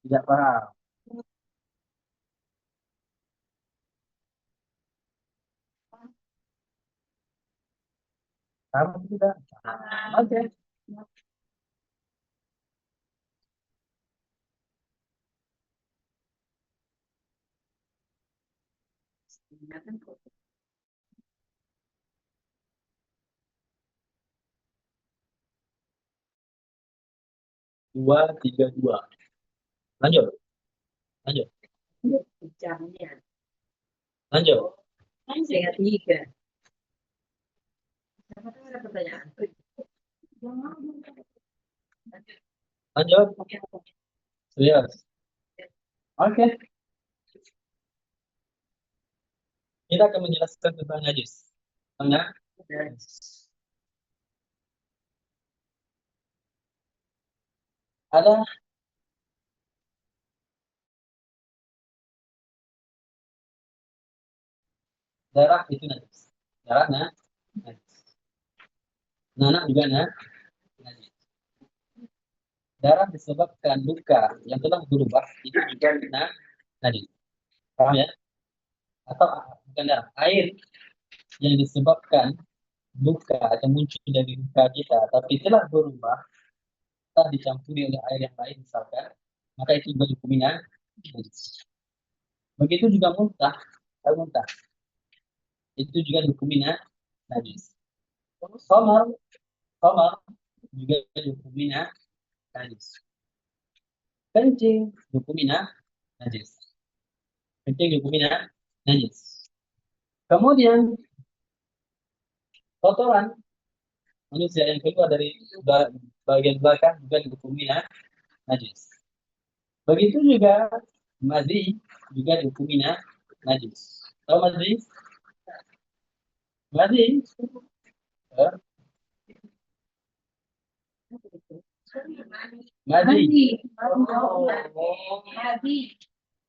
Tidak paham. Paham tidak? Oke. Dua, tiga, dua. Lanjut, lanjut, Jamnya. lanjut. Dengan tiga. Ada pertanyaan. Lanjut. Serius. Oke. Kita akan menjelaskan tentang najis. Mana? Ada darah itu najis. Darah najis. Nanah juga najis. Darah disebabkan luka yang telah berubah itu juga najis. Paham ya? Atau bukan darah, air yang disebabkan luka atau muncul dari luka kita tapi telah berubah, telah dicampuri oleh air yang lain misalkan, maka itu juga hukumnya najis. Begitu juga muntah, atau muntah itu juga hukumnya najis. Khamar, khamar juga hukumnya najis. Kencing hukumnya najis. Kencing hukumnya najis. Kemudian kotoran manusia yang keluar dari bagian belakang juga hukumnya najis. Begitu juga madhi juga hukumnya najis. Tahu madhi? Madhi? Madhi.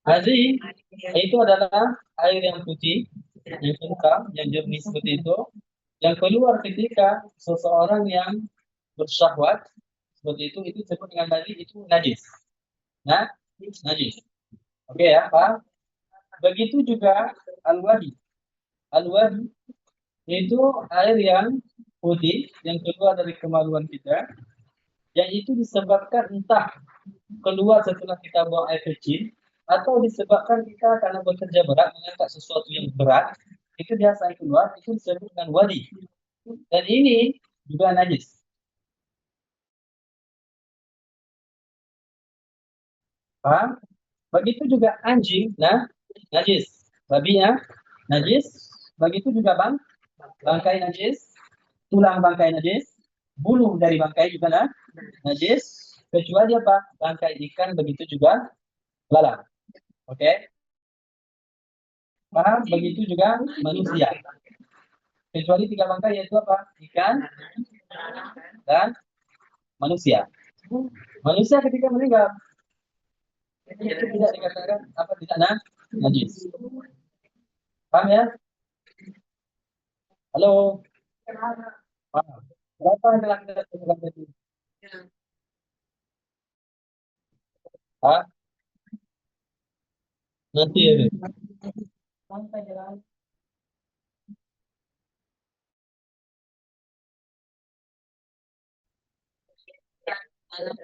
Madhi itu adalah air yang putih, yang kental, yang jernih seperti itu, yang keluar ketika seseorang yang bersyahwat seperti itu disebut dengan madhi, itu najis. Nah, najis. Oke ya, Pak. Begitu juga al-wadi. Al-wadi itu air yang putih yang keluar dari kemaluan kita, yang itu disebabkan entah keluar setelah kita buang air kecil, atau disebabkan kita karena bekerja berat mengangkat sesuatu yang berat, itu biasa keluar, itu disebut dengan wadi. Dan ini juga najis. Paham? Begitu juga anjing, nah najis. Babinya najis. Begitu juga bangkai najis, tulang bangkai najis, bulu dari bangkai juga najis. Kecuali apa? Bangkai ikan begitu juga lalat. Oke? Paham? Begitu juga manusia. Kecuali tiga bangkai yaitu apa? Ikan dan manusia. Manusia ketika meninggal itu tidak dikatakan apa tidak najis. Paham ya? Halo. Paham. Berapa yang telah kita sebutkan tadi? Hah? Nanti ya.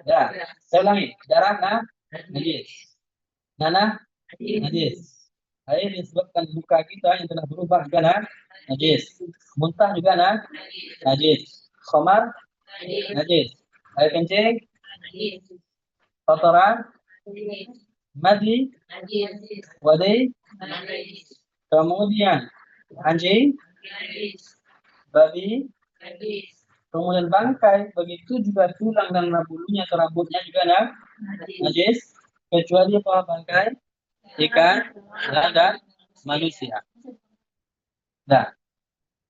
Ya, saya ulangi. Darah najis. Nanah najis. Air disebabkan luka kita yang telah berubah juga najis. Muntah juga najis. Khamar najis. Air kencing, kotoran, madli, wadi, kemudian anjing, babi, kemudian bangkai, begitu juga tulang dan bulunya atau rambutnya juga najis, kecuali apa bangkai, ikan, dan manusia. Nah,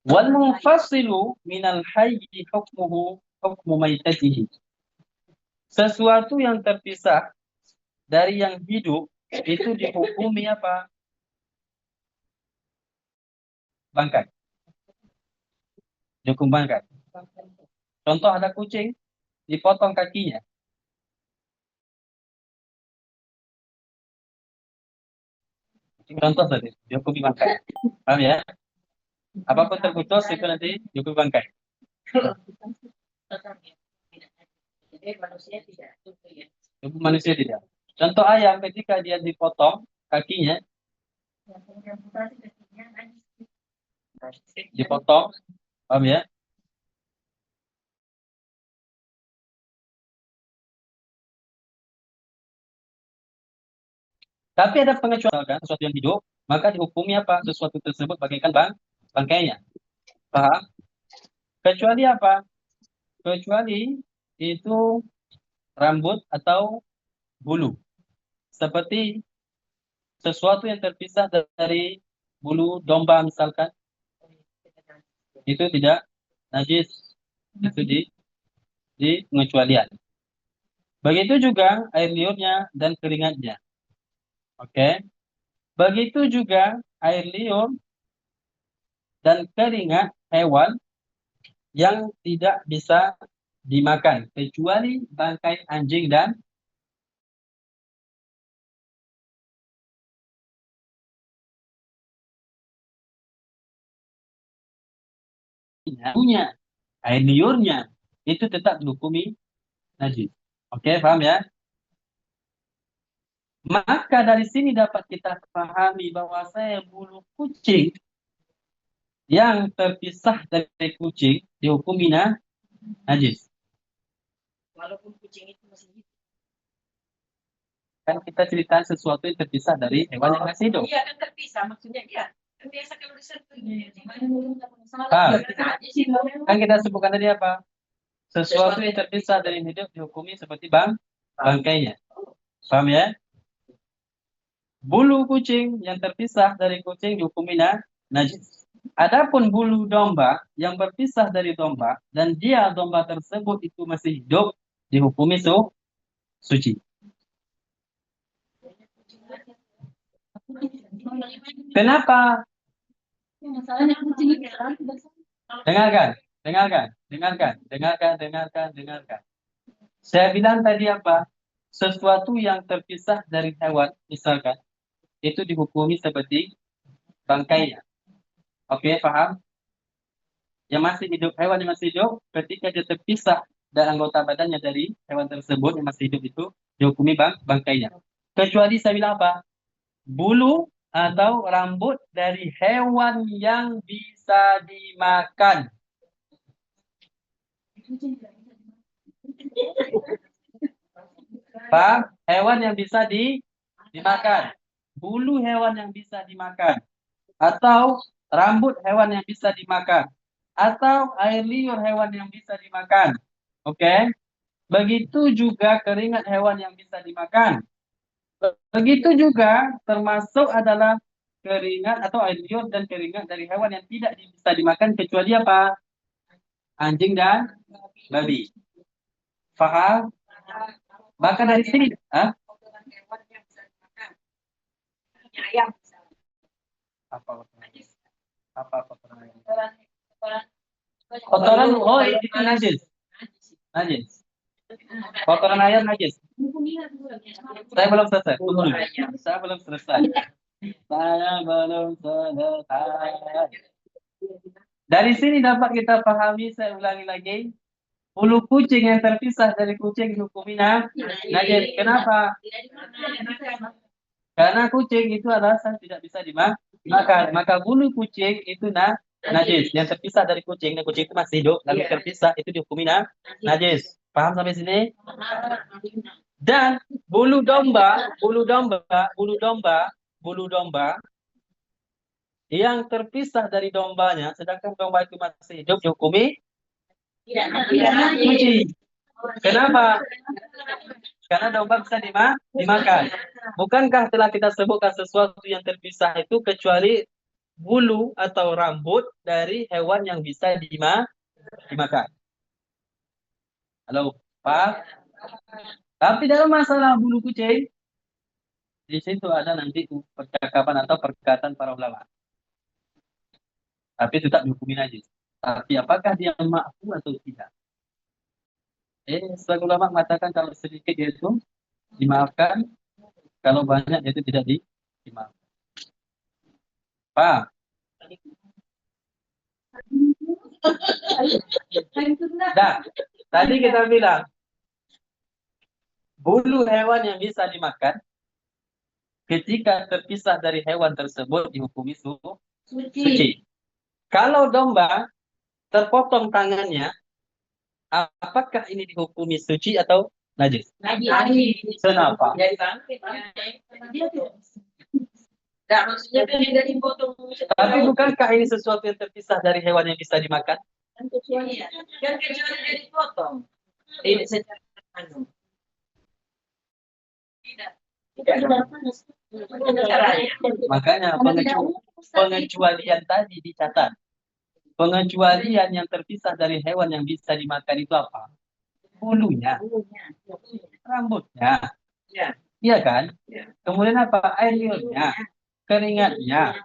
wal munfasilu minal hayyi hukmuhu hukmu maitatihi. Sesuatu yang terpisah dari yang hidup itu dihukumi apa? Bangkai. Dihukum bangkai. Contoh ada kucing, dipotong kakinya. Contoh tadi, dihukumi bangkai. Paham ya? Apapun terputus itu nanti dihukumi bangkai. Hukum manusia tidak. Contoh ayam ketika dia dipotong kakinya, dipotong, paham ya? Tapi ada pengecualian sesuatu yang hidup, maka dihukumi apa? Sesuatu tersebut bagaikan bangkainya. Paham? Kecuali apa? Kecuali itu rambut atau bulu. Seperti sesuatu yang terpisah dari bulu domba misalkan, itu tidak najis. Itu di pengecualian. Begitu juga air liurnya dan keringatnya. Oke. Begitu juga air liur dan keringat hewan yang tidak bisa dimakan kecuali bangkai anjing dan punya air liurnya itu tetap dihukumi najis. Oke, paham ya? Maka dari sini dapat kita pahami bahwa saya bulu kucing yang terpisah dari kucing dihukumi najis. Walaupun kucing itu masih hidup. Kan kita cerita sesuatu yang terpisah dari hewan yang masih hidup. Iya kan terpisah maksudnya dia. Kan biasa kalau disentuh Kan kita sebutkan tadi apa? Sesuatu yang terpisah dari hidup dihukumi seperti bangkainya. Paham ya? Bulu kucing yang terpisah dari kucing dihukumi najis. Adapun bulu domba yang berpisah dari domba dan dia domba tersebut itu masih hidup dihukumi suci. Kenapa? Dengarkan. Saya bilang tadi apa? Sesuatu yang terpisah dari hewan, misalkan, itu dihukumi seperti bangkainya. Oke, paham? Yang masih hidup, hewan yang masih hidup, ketika dia terpisah dan anggota badannya dari hewan tersebut yang masih hidup itu dihukumi bangkainya. Kecuali saya bilang apa? Bulu atau rambut dari hewan yang bisa dimakan. Paham? Hewan yang bisa dimakan. Bulu hewan yang bisa dimakan. Atau rambut hewan yang bisa dimakan. Atau air liur hewan yang bisa dimakan. Oke? Begitu juga keringat hewan yang bisa dimakan. Begitu juga termasuk adalah keringat atau air liur dan keringat dari hewan yang tidak bisa dimakan kecuali apa? Anjing dan babi. Faham? Maka dari sini, ah, Kotoran hewan yang bisa dimakan. Ayam. apa Najis. apa kotoran? Kotoran Kotoran, oh itu najis. Najis. Kotoran ayam najis. Saya belum selesai. Tunggu dulu. Saya belum selesai. Saya belum selesai. Dari sini dapat kita pahami, saya ulangi lagi. Bulu kucing yang terpisah dari kucing dihukumi najis. Kenapa? Karena kucing itu adalah tidak bisa dimakan. Maka bulu kucing itu najis. Yang terpisah dari kucing, dan kucing itu masih hidup, lalu terpisah itu dihukumi najis. Paham sampai sini? Dan bulu domba, bulu domba yang terpisah dari dombanya, sedangkan domba itu masih hidup dihukumi kucing. Kenapa? Karena domba bisa dimakan. Bukankah telah kita sebutkan sesuatu yang terpisah itu kecuali bulu atau rambut dari hewan yang bisa dimakan? Halo, Pak? Tapi dalam masalah bulu kucing, di situ ada nanti percakapan atau perkataan para ulama. Tapi tetap dihukumi najis. Tapi apakah dia mampu atau tidak? Sebagian ulama mengatakan kalau sedikit itu dimaafkan, kalau banyak itu tidak dimaafkan. Pak, dah. Tadi kita bilang bulu hewan yang bisa dimakan ketika terpisah dari hewan tersebut dihukumi suci. Kalau domba terpotong tangannya, apakah ini dihukumi suci atau najis? Najis. Kenapa? Jadi bangkit. Enggak, maksudnya dari potong. Tapi bukankah ini sesuatu yang terpisah dari hewan yang bisa dimakan? Kan kecuali dari potong. Ini secara anu. Tidak. Makanya pengecualian tadi dicatat. Pengecualian yang terpisah dari hewan yang bisa dimakan itu apa? Bulunya, rambutnya, iya kan? Kemudian apa? Air liurnya, keringatnya,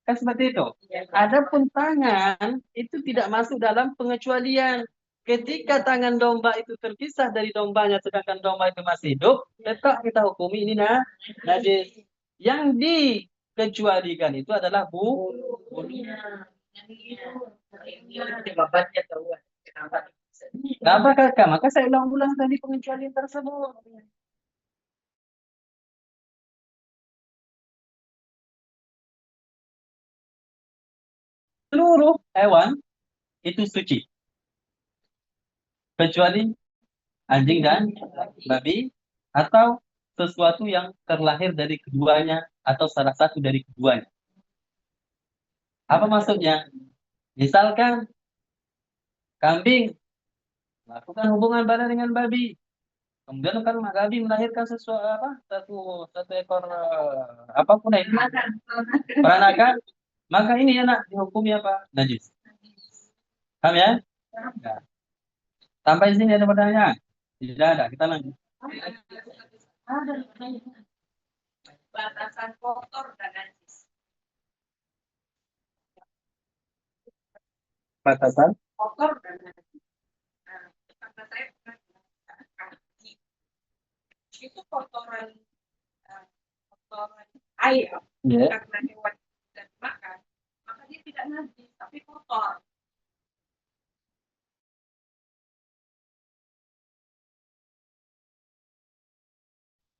kan seperti itu. Adapun tangan itu tidak masuk dalam pengecualian. Ketika tangan domba itu terpisah dari dombanya, sedangkan domba itu masih hidup, tetap kita hukumi ini najis. Yang dikecualikan itu adalah bulunya. Kenapa kakak? Maka saya ulang-ulang tadi pengecualian tersebut. Seluruh hewan itu suci. Kecuali anjing dan babi atau sesuatu yang terlahir dari keduanya atau salah satu dari keduanya. Apa maksudnya? Misalkan kambing melakukan hubungan badan dengan babi. Kemudian kan babi melahirkan sesuatu satu ekor apapun itu peranakan, maka ini anak dihukumi apa? Najis. Paham ya? Nah, sampai sini ada pertanyaan? Tidak ada. Kita lanjut. Batasan kotor dan najis. Batasan Kotor dan najis. Nah, kata saya pernah kaki. Itu kotoran air. Karena hewan tidak dimakan, maka dia tidak najis, tapi kotor.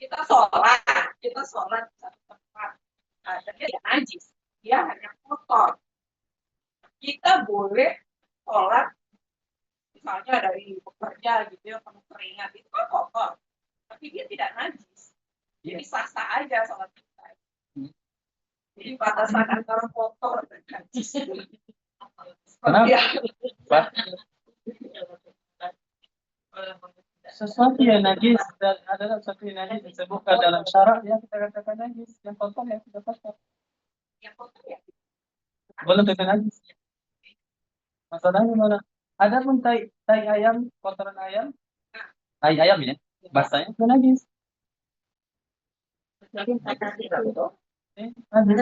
Kita sholat di satu tempat. Dia tidak najis, dia hanya kotor. Kita boleh sholat misalnya dari bekerja gitu ya, penuh keringat, itu kan kotor, tapi dia tidak najis, jadi sah-sah aja sholat kita. Jadi batasan antara kotor dan najis. Kenapa? Sesuatu yang najis adalah sesuatu yang najis disebutkan dalam syarak ya kita katakan najis, yang kotor ya kita kotor. Yang kotor ya Belum tentu najis. Masalahnya mana? Ada pun tai ayam, kotoran ayam, tai ayam ya, bahasanya itu najis. mungkin kata itu. Najis.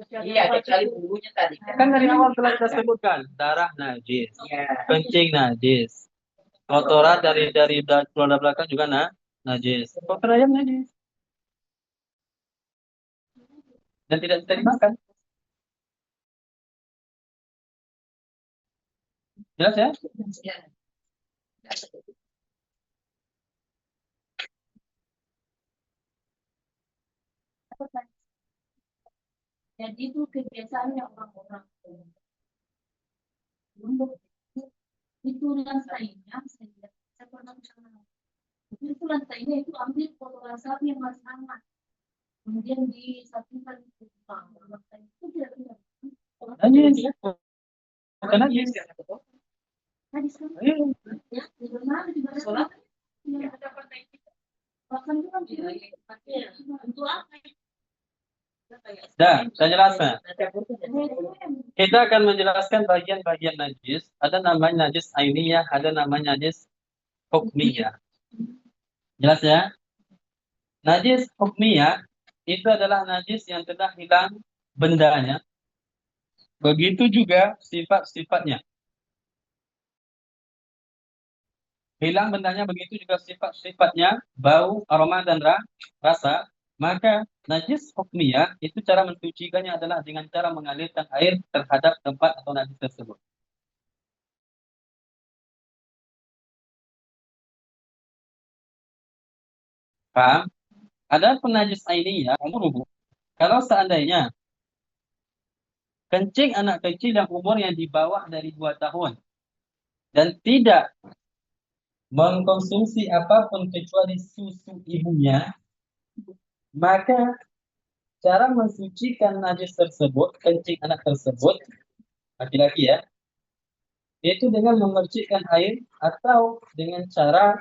Iya, kecuali bulunya tadi. Kan dari awal telah kita sebutkan darah najis, kencing najis, kotoran dari keluarga belakang juga najis, kotoran ayam najis dan tidak bisa dimakan. Jelas ya? Jadi itu kebiasaannya orang-orang. Itu lantainya, saya pernah bersama. Itu lantainya itu ambil kotoran sapi yang masih hangat. Kemudian disatukan di lantai itu tidak benar. Najis. Bukan najis. Najis kan? Iya. Ya, di mana di mana? Sholat. Ya, ada partai kita. Bahkan itu kan untuk apa? Dah, saya jelaskan. Kita akan menjelaskan bagian-bagian najis. Ada namanya najis ainiyah, ada namanya najis hukmiyah. Jelas ya? Najis hukmiyah itu adalah najis yang telah hilang bendanya. Begitu juga sifat-sifatnya. Hilang bendanya, begitu juga sifat-sifatnya, bau, aroma, dan rasa. Maka najis hukmiyah itu cara mensucikannya adalah dengan cara mengalirkan air terhadap tempat atau najis tersebut. Paham? Ada najis ainiyah, umur. Kalau seandainya kencing anak kecil yang umurnya di bawah dari 2 tahun dan tidak mengkonsumsi apapun kecuali susu ibunya, maka cara mensucikan najis tersebut, kencing anak tersebut, laki-laki ya, yaitu dengan memercikkan air atau dengan cara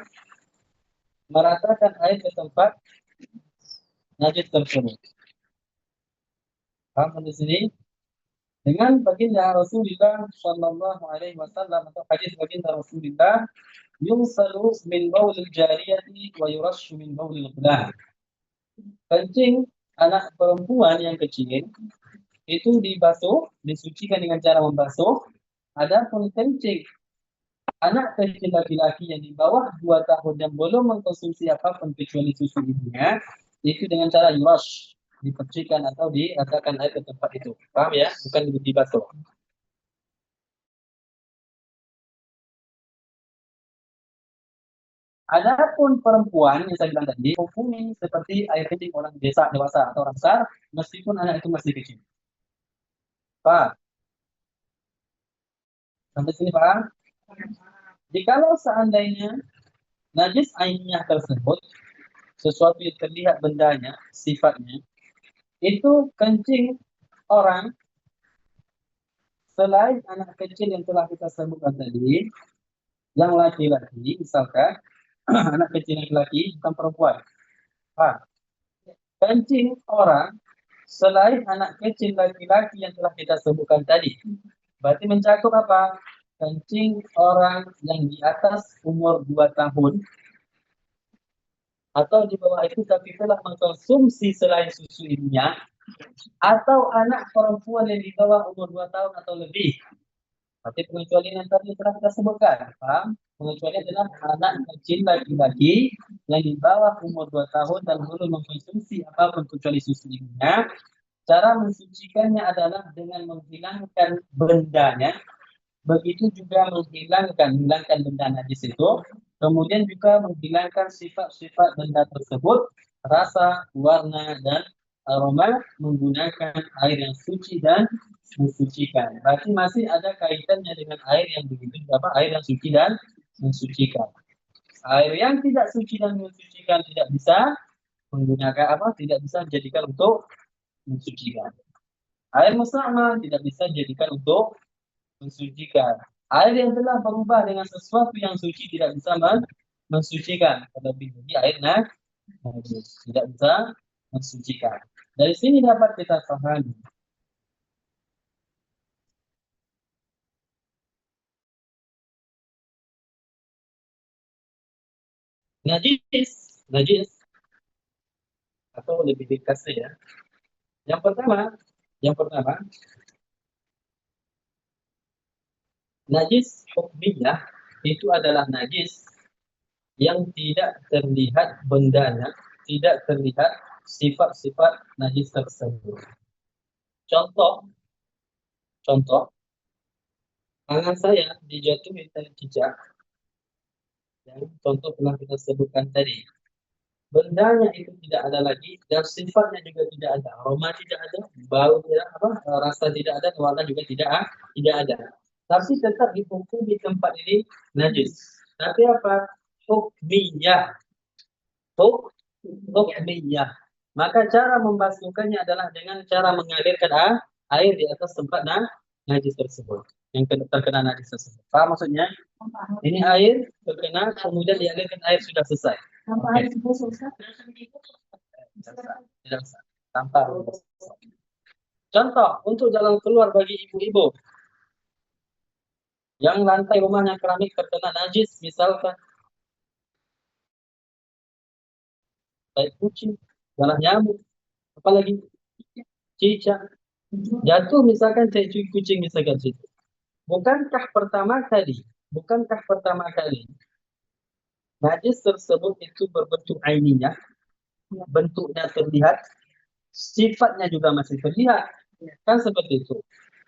meratakan air ke tempat najis tersebut. Paham di sini? Dengan baginda Rasulullah Shallallahu Alaihi Wasallam atau hadis baginda Rasulullah, yumsalu min baulil jariyati wa yurashu min baulil ghulam. Kencing anak perempuan yang kecil itu dibasuh, disucikan dengan cara membasuh. Adapun kencing anak kecil laki-laki yang di bawah 2 tahun yang belum mengkonsumsi apapun kecuali susu ibunya, itu dengan cara yurash, dipercikan atau diratakan air ke tempat itu. Paham ya? Bukan dibasuh. Adapun perempuan yang saya bilang tadi, hukumi seperti air kencing orang desa dewasa atau orang besar, meskipun anak itu masih kecil. Paham? Sampai sini paham? Jikalau seandainya najis ainiyah tersebut, sesuatu yang terlihat bendanya, sifatnya, itu kencing orang selain anak kecil yang telah kita sebutkan tadi, yang laki-laki, misalkan anak kecil laki-laki, bukan perempuan. Kencing orang selain anak kecil laki-laki yang telah kita sebutkan tadi, berarti mencakup apa? Kencing orang yang di atas umur 2 tahun atau di bawah itu tapi telah mengkonsumsi selain susu ibunya, atau anak perempuan yang di bawah umur 2 tahun atau lebih. Berarti pengecualian yang tadi telah kita sebutkan. Paham? Pengecualian adalah anak kecil laki-laki yang di bawah umur 2 tahun dan belum mengkonsumsi apapun kecuali susu ibunya. Cara mensucikannya adalah dengan menghilangkan bendanya. Begitu juga menghilangkan benda najis itu. Kemudian juga menghilangkan sifat-sifat benda tersebut, rasa, warna, dan aroma menggunakan air yang suci dan mensucikan. Berarti masih ada kaitannya dengan air yang begitu apa? Air yang suci dan mensucikan. Air yang tidak suci dan mensucikan tidak bisa menggunakan apa? Tidak bisa dijadikan untuk mensucikan. Air musta'mal tidak bisa dijadikan untuk mensucikan. Air yang telah berubah dengan sesuatu yang suci tidak bisa mensucikan. Terlebih lagi air najis tidak bisa mensucikan. Dari sini dapat kita pahami najis atau lebih dikasih ya. Yang pertama najis hukmiyah itu adalah najis yang tidak terlihat bendanya, tidak terlihat sifat-sifat najis tersebut. Contoh, tangan saya dijatuhi tali cicak, yang contoh telah kita sebutkan tadi. Bendanya itu tidak ada lagi dan sifatnya juga tidak ada, aroma tidak ada, bau tidak apa, rasa tidak ada, warna juga tidak ada. Tapi tetap dihukumi di tempat ini najis. Tapi apa? Hukmiyah. Hukmiyah. Maka cara membasuhkannya adalah dengan cara mengalirkan air di atas tempat najis tersebut, yang terkena najis tersebut. Paham maksudnya? Ini air terkena, kemudian dialirkan air sudah selesai. Tanpa Oke. harus dibasuh, Ustaz. Tidak usah. Tanpa. Contoh untuk jalan keluar bagi ibu-ibu yang lantai rumahnya keramik terkena najis, misalkan kayak kucing, jalan nyamuk, apalagi cicak, jatuh misalkan kayak kucing misalkan situ. Bukankah pertama kali najis tersebut itu berbentuk aininya, bentuknya terlihat, sifatnya juga masih terlihat, kan seperti itu.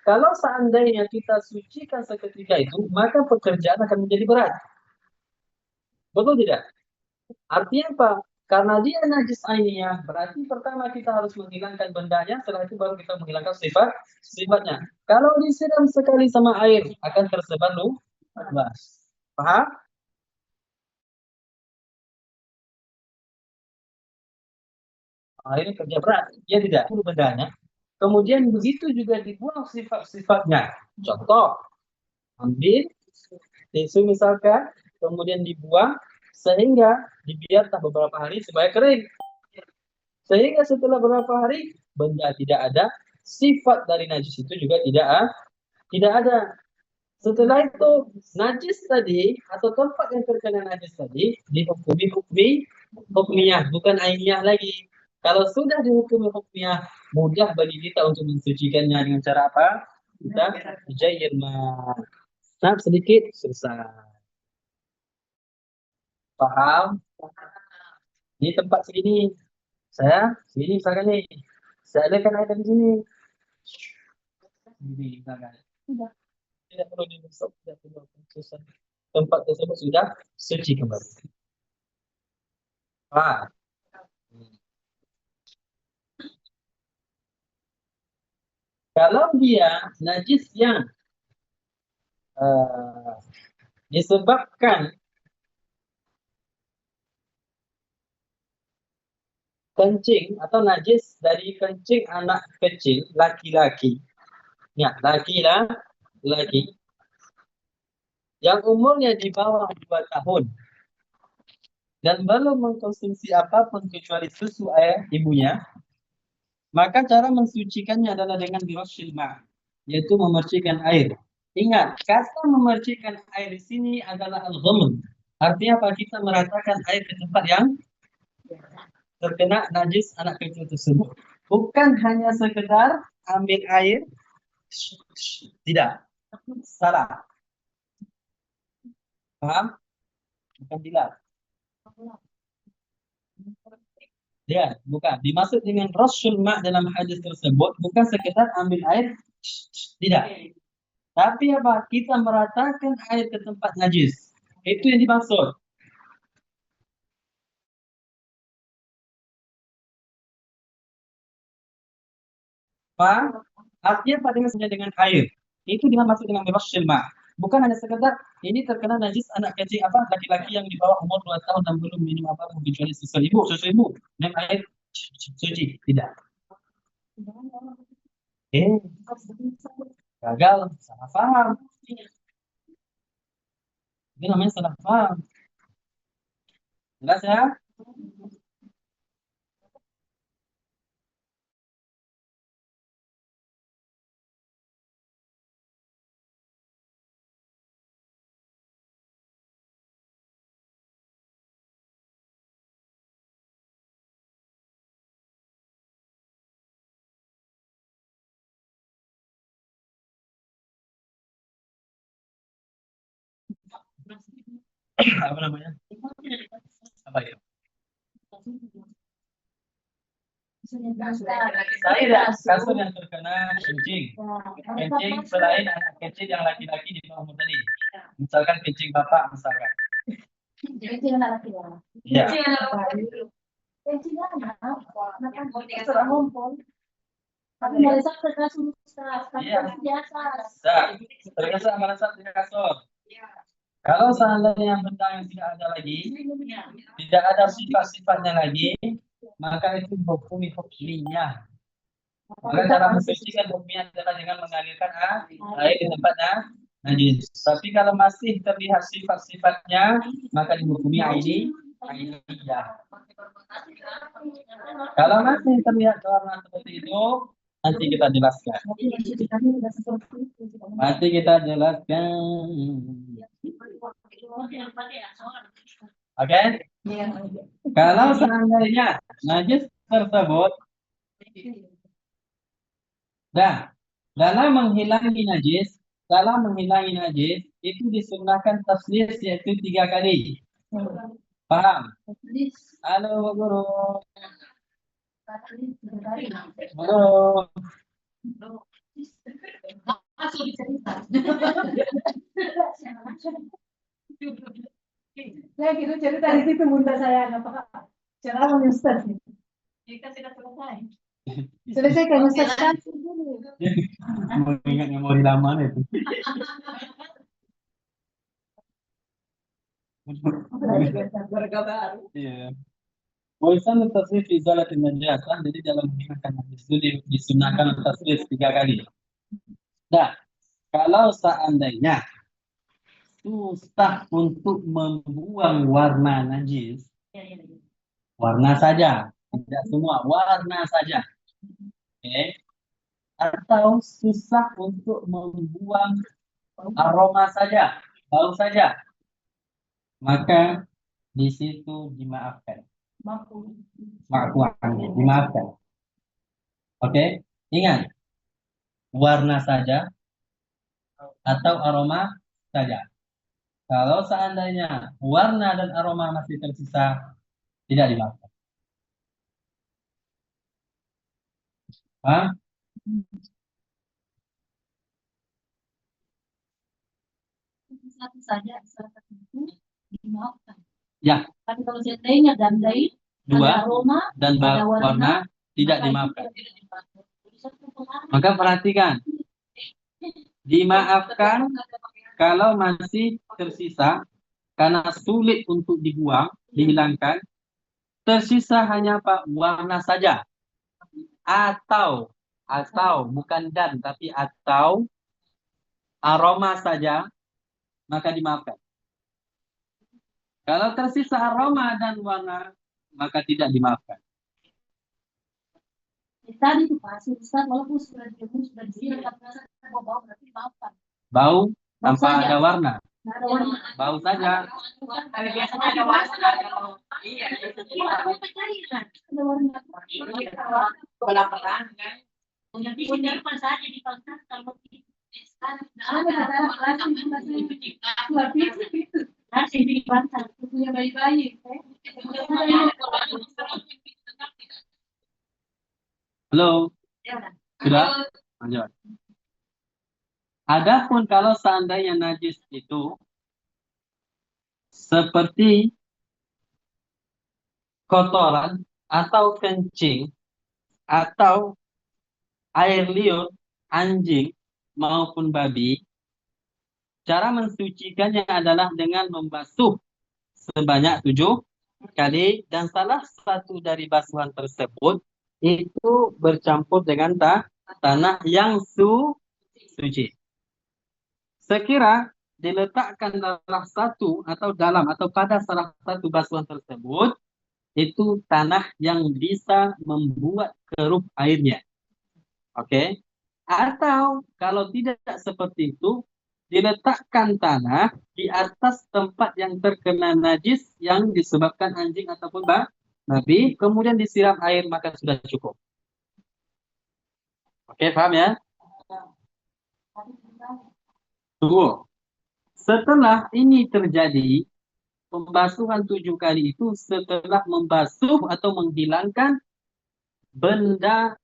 Kalau seandainya kita sucikan seketika itu, maka pekerjaan akan menjadi berat. Betul tidak? Artinya apa? Karena dia najis ainiyah, berarti pertama kita harus menghilangkan bendanya, setelah itu baru kita menghilangkan sifatnya. Kalau disiram sekali sama air, akan tersebar luas. Paham? Akhirnya kerja berat. Dia tidak perlu bendanya. Kemudian begitu juga dibuang sifat-sifatnya. Contoh, ambil tisu misalkan, kemudian dibuang, sehingga dibiarkan beberapa hari supaya kering. Sehingga setelah beberapa hari, benda tidak ada, sifat dari najis itu juga tidak ada. Setelah itu, najis tadi, atau tempat yang terkena najis tadi, dihukumi hukmiyah, bukan ainiyah lagi. Kalau sudah dihukumi hukmiyah, mudah bagi kita untuk mensucikannya dengan cara apa? Kita jair sedikit, selesai. Paham? Ini tempat segini. Saya sini misalkan nih. Saya adakan air di sini. Ini misalkan. Tidak perlu dimasak, tidak perlu susah. Tempat tersebut sudah suci kembali. Kalau dia najis yang disebabkan kencing atau najis dari kencing anak kecil laki-laki, ya laki yang umurnya di bawah 2 tahun dan belum mengkonsumsi apapun kecuali susu ayah ibunya, maka cara mensucikannya adalah dengan birashil ma', yaitu memercikkan air. Ingat, kata memercikkan air di sini adalah al-ghamd. Artinya apa? Kita meratakan air ke tempat yang terkena najis anak kecil tersebut. Bukan hanya sekedar ambil air, tidak. Salah. Paham? Bukan tidak. Ya, bukan. Dimaksud dengan rasul ma' dalam hadis tersebut bukan sekedar ambil air, tidak. Tapi apa? Kita meratakan air ke tempat najis. Itu yang dimaksud. Ma, artinya padanya saja dengan air. Itu dimaksud dengan mirasyil ma. Bukan hanya sekedar ini terkena najis anak kecil apa laki-laki yang di bawah umur 2 tahun dan belum minum apa kecuali susu ibu dan air suci. Tidak. Eh, gagal, salah paham. Ini namanya salah paham. Jelas ya? Apa namanya? Apa ya? Saya kasur yang terkena kencing. Kencing selain anak kecil yang laki-laki di bawah umur tadi. Misalkan kencing bapak misalkan. Kencing anak laki-laki. Iya. Kencing anak, terserah ngumpul. Tapi dari saat kasur Iya. biasa. Terbiasa merasa di kasur. Kalau seandainya benda yang tidak ada lagi, tidak ada sifat-sifatnya lagi, maka itu hukminya. Maka cara mensucikan hukumnya adalah dengan mengalirkan air di tempatnya najis. Tapi kalau masih terlihat sifat-sifatnya, maka dihukumi ainiyah. Kalau masih terlihat warna seperti itu, nanti kita jelaskan. Nanti kita jelaskan. Oke? Kalau seandainya najis tersebut, dalam menghilangi najis itu disunahkan taslis yaitu 3 kali. Paham? Halo guru. Halo. Saya kira cerita dari situ bunda saya apakah cara Ustaz. Kita sudah selesai. Selesaikan Ustaz dulu. Mengingat memori lama itu. Warga baru. Iya. Bosan tasrif izalat najasah, jadi dalam menghilangkan najis itu disunahkan tasrif 3 kali. Nah, kalau seandainya susah untuk membuang warna najis, warna saja, tidak semua, warna saja. Oke. Atau susah untuk membuang aroma saja, bau saja, maka di situ dimaafkan. Maafkan, dimaafkan. Oke, ingat, warna saja atau aroma saja. Kalau seandainya warna dan aroma masih tersisa, tidak dimaafkan. Hah? Satu saja, satu itu dimaafkan. Ya. Tapi kalau seandainya gandai, Dua aroma dan warna tidak dimaafkan. Maka perhatikan, dimaafkan kalau masih tersisa karena sulit untuk dibuang, dihilangkan, tersisa hanya apa? Warna saja. Atau bukan dan tapi atau aroma saja, maka dimaafkan. Kalau tersisa aroma dan warna, maka tidak dimaafkan. Tadi itu pasti Ustaz, walaupun sudah direbus sudah disiram, tapi bau berarti maafkan. Bau tanpa saja. ada warna. Nggak ada warna. Bau saja. Tapi biasanya ada warna. Iya, Ada warna. Belah-belah kan. Punya saja dipangkas kalau nasi dipangkas punya bayi-bayi. Halo. Sudah? Lanjut. Adapun kalau seandainya najis itu seperti kotoran atau kencing atau air liur, anjing, maupun babi, cara mensucikannya adalah dengan membasuh sebanyak 7 kali, dan salah satu dari basuhan tersebut itu bercampur dengan tanah yang suci. Sekira diletakkan dalam atau pada salah satu basuhan tersebut, itu tanah yang bisa membuat keruh airnya. Oke? Atau kalau tidak seperti itu, diletakkan tanah di atas tempat yang terkena najis yang disebabkan anjing ataupun babi, kemudian disiram air, maka sudah cukup. Oke, paham ya? Tunggu. Setelah ini terjadi, pembasuhan 7 kali itu setelah membasuh atau menghilangkan benda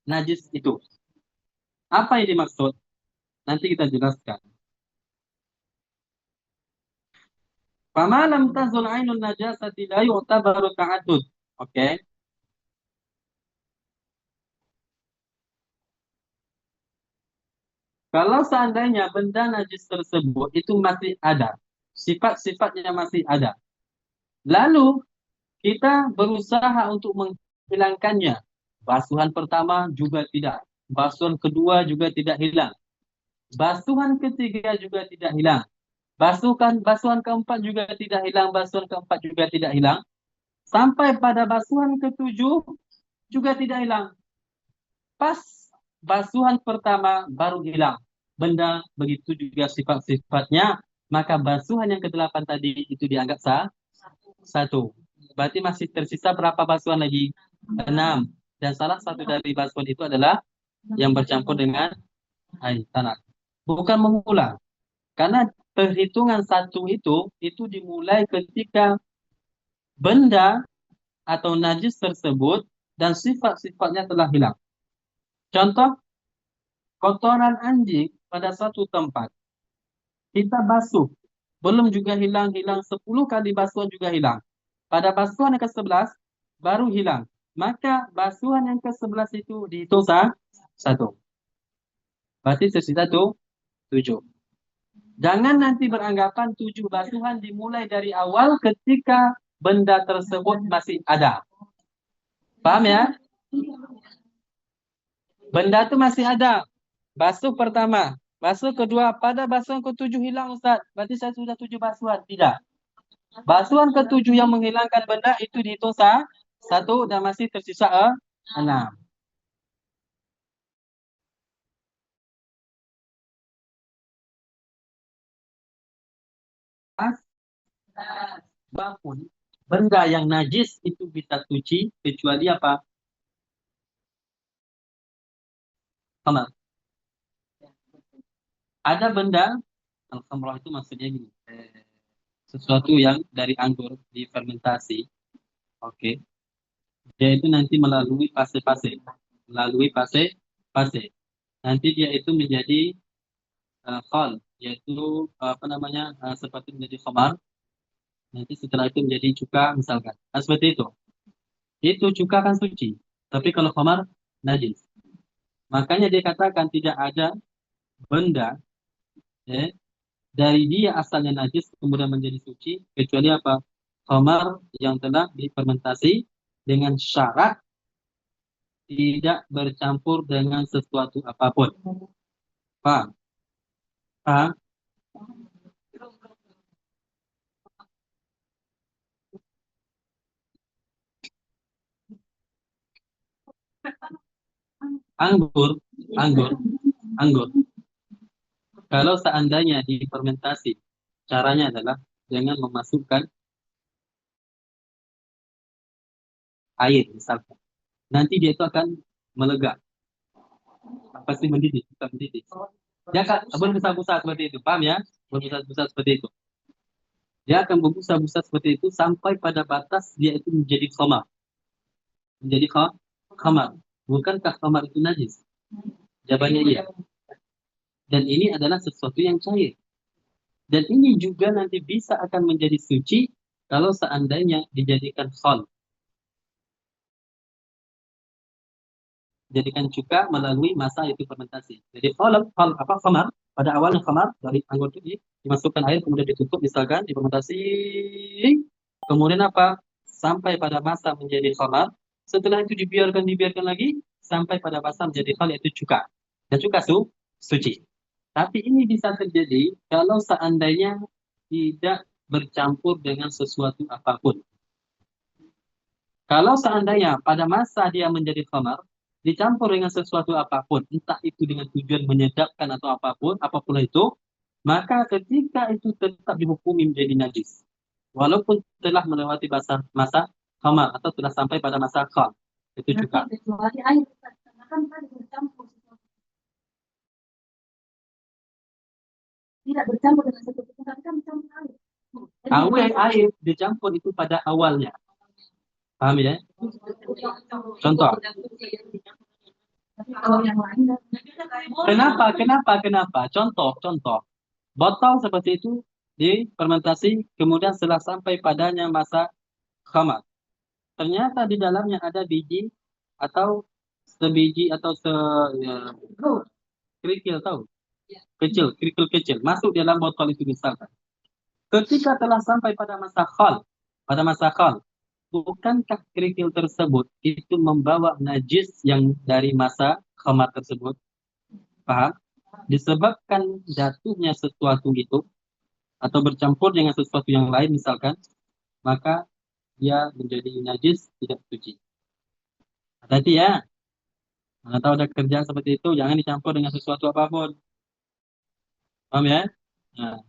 najis itu. Apa yang dimaksud? Nanti kita jelaskan. Fama lam tazul ainun najasati la yu'tabaru ta'addud. Oke. Kalau seandainya benda najis tersebut itu masih ada, sifat-sifatnya masih ada, lalu kita berusaha untuk menghilangkannya. Basuhan pertama juga tidak, basuhan kedua juga tidak hilang, basuhan ketiga juga tidak hilang, basuhan keempat juga tidak hilang, basuhan keempat juga tidak hilang, sampai pada basuhan ketujuh juga tidak hilang. Pas basuhan pertama baru hilang benda, begitu juga sifat-sifatnya, maka basuhan yang ke-8 tadi itu dianggap sah. 1. Berarti masih tersisa berapa basuhan lagi? 6. Dan salah satu dari basuhan itu adalah yang bercampur dengan air tanah. Bukan mengulang. Karena perhitungan 1 itu dimulai ketika benda atau najis tersebut dan sifat-sifatnya telah hilang. Contoh, kotoran anjing pada satu tempat, kita basuh, belum juga hilang 10 kali basuhan juga hilang. Pada basuhan yang ke-11 baru hilang. Maka basuhan yang ke-11 itu dihitung 1. Berarti tersisa 7. Jangan nanti beranggapan 7 basuhan dimulai dari awal ketika benda tersebut masih ada. Paham ya? Benda itu masih ada. Basuh pertama, basuh kedua, pada basuhan ke-7 hilang, Ustaz. Berarti saya sudah 7 basuhan. Tidak. Basuhan ke-7 yang menghilangkan benda itu dihitung 1 dan masih tersisa 6. Apapun benda yang najis itu bisa suci kecuali apa? Khamar. Ada benda, al-khamrah itu maksudnya gini, sesuatu yang dari anggur difermentasi. Oke. Dia itu nanti melalui fase-fase. Nanti dia itu menjadi khal, yaitu apa namanya, seperti menjadi khamar. Nanti setelah itu menjadi cuka misalkan. Nah, seperti itu. Itu cuka kan suci. Tapi kalau khamar najis. Makanya dia katakan tidak ada benda dari dia asalnya najis kemudian menjadi suci kecuali apa? Khamar yang telah difermentasi dengan syarat tidak bercampur dengan sesuatu apapun. Paham? Paham? Anggur. Kalau seandainya difermentasi, caranya adalah dengan memasukkan air misalkan. Nanti dia itu akan melegak. Pasti mendidih, bukan mendidih. Dia akan berbusa-busa seperti itu, paham ya? Berbusa-busa seperti itu. Dia akan berbusa-busa seperti itu sampai pada batas dia itu menjadi khamar. Menjadi khamar. Bukankah khamar itu najis? Jawabannya iya. Dan ini adalah sesuatu yang cair. Dan ini juga nanti bisa akan menjadi suci kalau seandainya dijadikan khal. jadikan cuka melalui masa itu fermentasi. Jadi khamar pada awalnya khamar dari anggur itu dimasukkan air kemudian ditutup misalkan difermentasi, kemudian apa? Sampai pada masa menjadi khamar. Setelah itu dibiarkan lagi sampai pada masa menjadi khal yaitu cuka. Dan cuka suci. Tapi ini bisa terjadi kalau seandainya tidak bercampur dengan sesuatu apapun. Kalau seandainya pada masa dia menjadi khamar, dicampur dengan sesuatu apapun, entah itu dengan tujuan menyedapkan atau apapun itu, maka ketika itu tetap dihukumi menjadi najis. Walaupun telah melewati masa khamar atau telah sampai pada masa khal. Itu juga. Kecuali air, karena kan bercampur. Tidak bercampur dengan satu tapi kan bercampur air. Air dicampur itu pada awalnya. Paham ya? Contoh. Kalau yang lain, Kenapa? Contoh. Botol seperti itu difermentasi, kemudian setelah sampai padanya masa khamar. Ternyata di dalamnya ada biji atau sebiji atau kerikil, tahu? Kerikil kecil masuk dalam botol itu misalkan. Ketika telah sampai pada masa khal, bukankah kerikil tersebut itu membawa najis yang dari masa khamar tersebut? Paham? Disebabkan jatuhnya sesuatu itu atau bercampur dengan sesuatu yang lain misalkan, maka dia menjadi najis, tidak suci. Hati-hati ya. Kalau tahu ada kerjaan seperti itu, jangan dicampur dengan sesuatu apapun. Paham ya? Nah.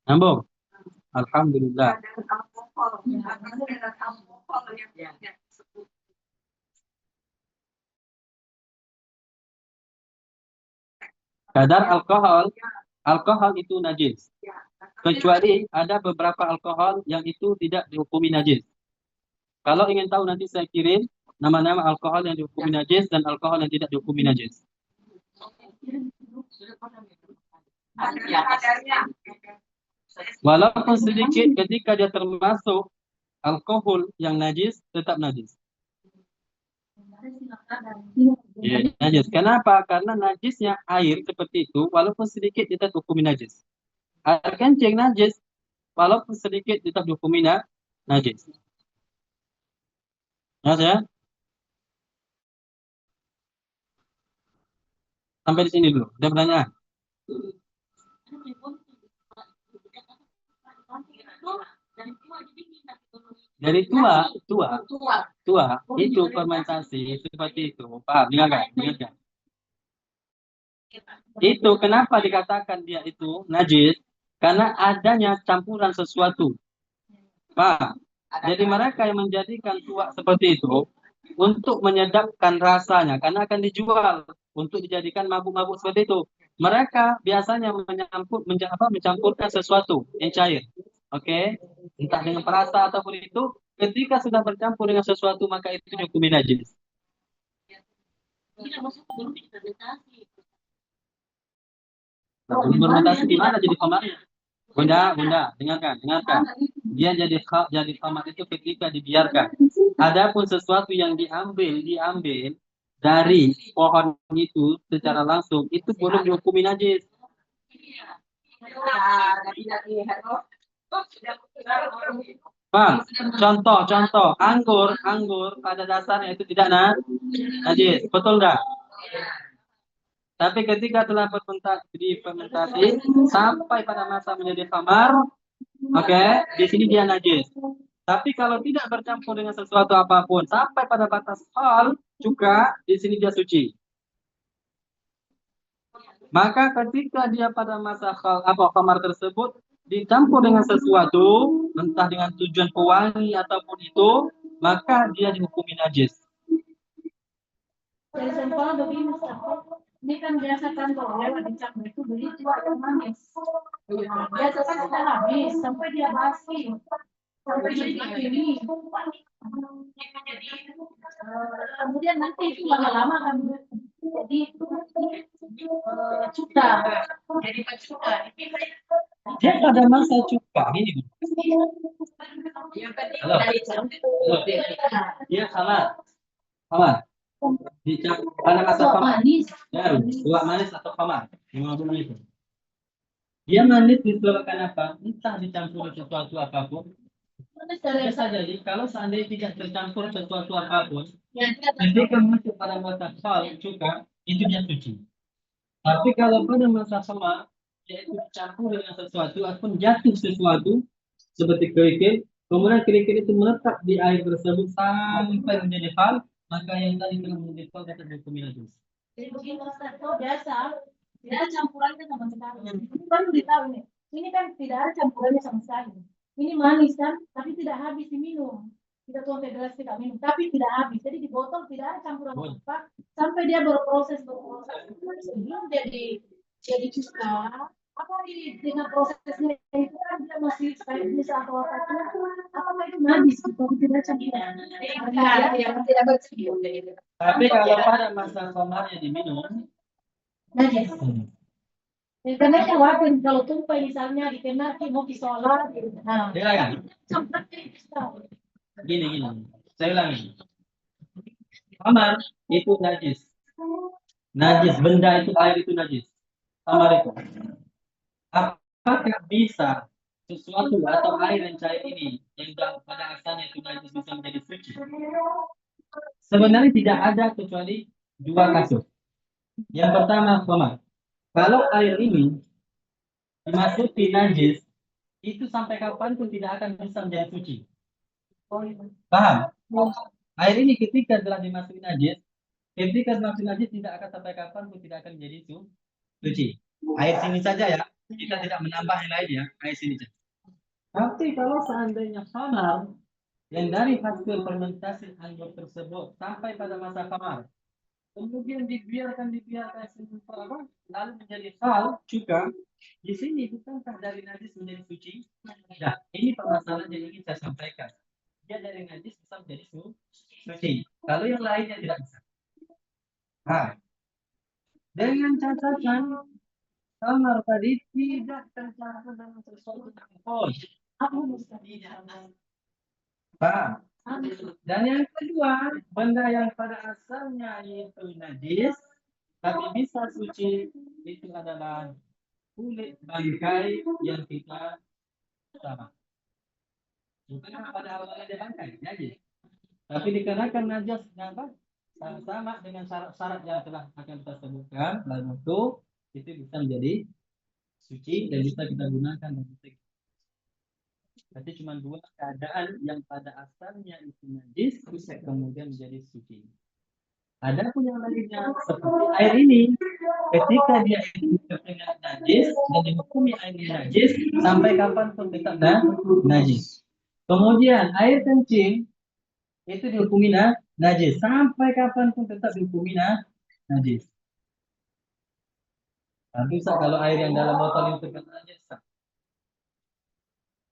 Nyambung? Alhamdulillah. Kadar alkohol itu najis. Kecuali ada beberapa alkohol yang itu tidak dihukumi najis. Kalau ingin tahu nanti saya kirim nama-nama alkohol yang dihukumi najis dan alkohol yang tidak dihukumi najis. Walaupun sedikit ketika dia termasuk alkohol yang najis, tetap najis. Ya, najis. Kenapa? Karena najisnya air seperti itu, walaupun sedikit tetap dihukumi najis. Air kencing najis, walaupun sedikit tetap dihukumi najis. Jelas ya? Sampai di sini dulu. Ada pertanyaan? Dari tua itu fermentasi seperti itu. Paham? Dengarkan. Itu kenapa dikatakan dia itu najis? Karena adanya campuran sesuatu. Paham? Jadi mereka yang menjadikan tua seperti itu untuk menyedapkan rasanya, karena akan dijual untuk dijadikan mabuk-mabuk seperti itu. Mereka biasanya mencampurkan sesuatu yang cair. Oke, entah dengan perasa ataupun itu, ketika sudah bercampur dengan sesuatu maka itu dihukumi najis. Fermentasi di mana jadi khamarnya? Bunda, dengarkan. Dia jadi khamar itu ketika dibiarkan. Adapun sesuatu yang diambil dari pohon itu secara langsung itu belum dihukumi najis. Bang, contoh anggur pada dasarnya itu tidak najis, betul enggak? Tapi ketika telah difermentasi sampai pada masa menjadi khamar, oke, di sini dia najis. Tapi kalau tidak bercampur dengan sesuatu apapun sampai pada batas khal juga di sini dia suci. Maka ketika dia pada masa khamar tersebut dicampur dengan sesuatu, entah dengan tujuan pewangi ataupun itu, maka dia dihukumi najis. Jadi sampel begini, ini kan biasa kan kalau lewat dicampur itu beli tua yang manis. Biasa kan sudah habis sampai dia basi, sampai jadi ini. Kemudian nanti itu lama-lama kan jadi cuka. Jadi cuka. Dia pada masa cuka ini. Halo. Iya, sama. Pada masa Suap khamar, manis. ya, suap manis atau khamar, itu. Dia manis disebabkan apa? Entah dicampur sesuatu apapun. Manis dari Bisa jadi kalau seandainya tidak tercampur sesuatu apapun, yang tidak ketika masuk pada masa khal juga itu dia suci. Tapi kalau pada masa khamar, yaitu dicampur dengan sesuatu ataupun jatuh sesuatu seperti kerikil, kemudian kerikil itu meletak di air tersebut sampai menjadi khal, maka yang tadi telah menjadi khal dapat dihukum najis. Jadi begini Ustaz, kalau biasa tidak ada campurannya sama sekali. Ini baru ditahu nih. Ini kan tidak ada campurannya sama sekali. Ini manis kan, tapi tidak habis diminum. Kita tuang ke gelas kita minum, tapi tidak habis. Jadi di botol tidak ada campuran apa sampai dia berproses sebelum jadi cuka. Apa dengan prosesnya itu kan dia masih kayak bisa atau apa itu itu najis atau tidak campuran. Yang tidak bersih. Tapi kalau pada masa khamarnya diminum, Najis. Karena yang wajar kalau tumpah misalnya dikena mau sholat, nah, silakan. campurannya itu tahu. Gini, saya ulangi. Khamar itu najis. Najis, benda itu, air itu najis. Khamar itu. Apakah bisa sesuatu atau air yang cair ini yang pada asalnya itu najis bisa menjadi suci? Sebenarnya tidak ada kecuali dua kasus. Yang pertama, khamar. Kalau air ini dimasuki najis, itu sampai kapanpun tidak akan bisa menjadi suci. Paham? Air ini ketika telah dimasuki najis, tidak akan sampai kapanpun tidak akan menjadi suci. Air sini saja ya, kita tidak menambah yang lain ya, air sini saja. Tapi kalau seandainya khamar yang dari hasil fermentasi anggur tersebut sampai pada masa khamar, kemudian dibiarkan sementara, lalu menjadi hal juga di sini bukankah dari najis menjadi suci? Nah, ini permasalahan yang ingin saya sampaikan. Dia dari najis bisa menjadi suci. Kalau yang lainnya tidak bisa. Nah, dengan catatan khamar tadi tidak tercampur dengan sesuatu alkohol. Paham? Dan yang kedua, benda yang pada asalnya itu najis tapi bisa suci itu adalah kulit bangkai yang kita sama. Bukan pada awalnya dia bangkai, najis. Tapi dikarenakan najis apa? Sama dengan syarat-syarat yang telah akan kita sebutkan, lalu itu bisa menjadi suci dan bisa kita gunakan untuk berarti cuma dua keadaan yang pada asalnya itu najis bisa kemudian menjadi suci. Ada pun yang lainnya seperti air ini, ketika dia itu terkena najis dan dihukumi airnya najis sampai kapanpun tetap najis. Kemudian air kencing itu dihukumi najis sampai kapanpun tetap dihukumi najis. Tapi kalau air yang dalam botol itu terkena najis,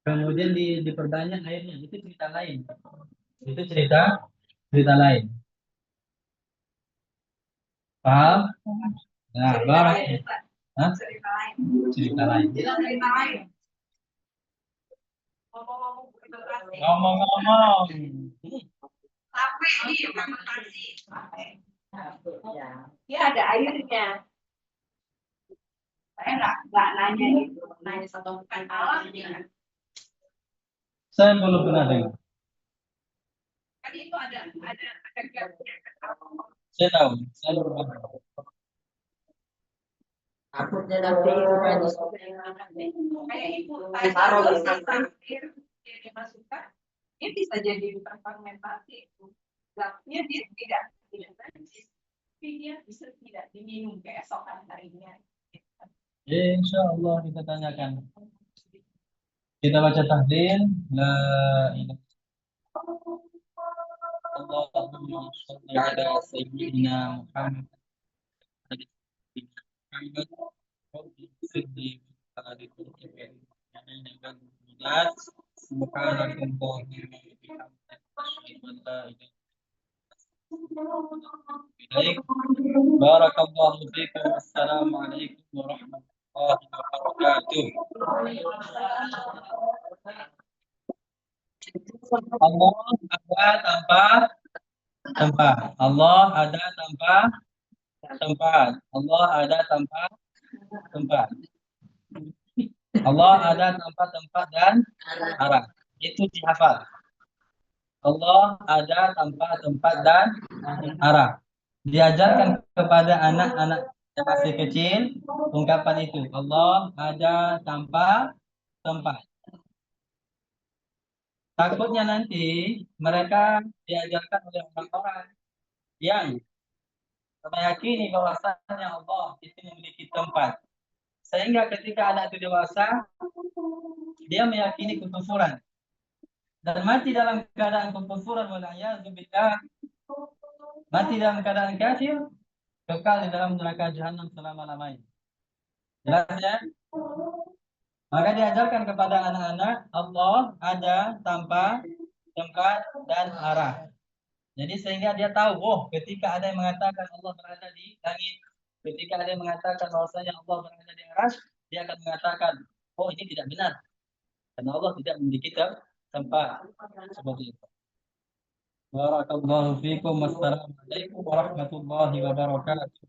kemudian diperbanyak airnya, itu cerita lain. Itu cerita lain. Paham? Nah, cerita lain. Ngomong-ngomong. Sampai di fermentasi. Ya ada airnya. Saya nggak nanya itu, nanya atau bukan alamnya. Saya belum pernah dengar. Kan itu ada Saya tahu. Saya belum pernah. Takutnya nanti itu najis. kayak itu taruh di air dia dimasukkan, dia bisa jadi fermentasi itu. Zatnya dia tidak najis, tapi dia bisa tidak diminum keesokan harinya. Insya Allah kita tanyakan. Kita baca tahlil. La ilaha Allahumma shalli ala sayyidina Muhammad. Barakallahu fikum. Assalamualaikum warahmatullahi wabarakatuh. Allah, tanpa Allah ada tanpa tempat. Allah ada tanpa tempat. Allah ada tanpa tempat dan arah. Itu dihafal. Allah ada tanpa tempat dan arah. Diajarkan kepada anak-anak yang masih kecil ungkapan itu. Allah ada tanpa tempat. Takutnya nanti mereka diajarkan oleh orang-orang yang meyakini bahwasanya Allah itu memiliki tempat. Sehingga ketika anak itu dewasa, dia meyakini kekufuran dan mati dalam keadaan kekufuran, wala'iyadzubillah, mati dalam keadaan kafir, kekal di dalam neraka jahanam selama-lamanya. Jelas ya? Maka diajarkan kepada anak-anak Allah ada tanpa tempat dan arah. Jadi sehingga dia tahu, oh ketika ada yang mengatakan Allah berada di langit, ketika ada yang mengatakan bahwasanya Allah berada di arsy, dia akan mengatakan, oh ini tidak benar. Karena Allah tidak memiliki tempat seperti itu. Barakallahu fiikum. Wassalamualaikum warahmatullahi wabarakatuh.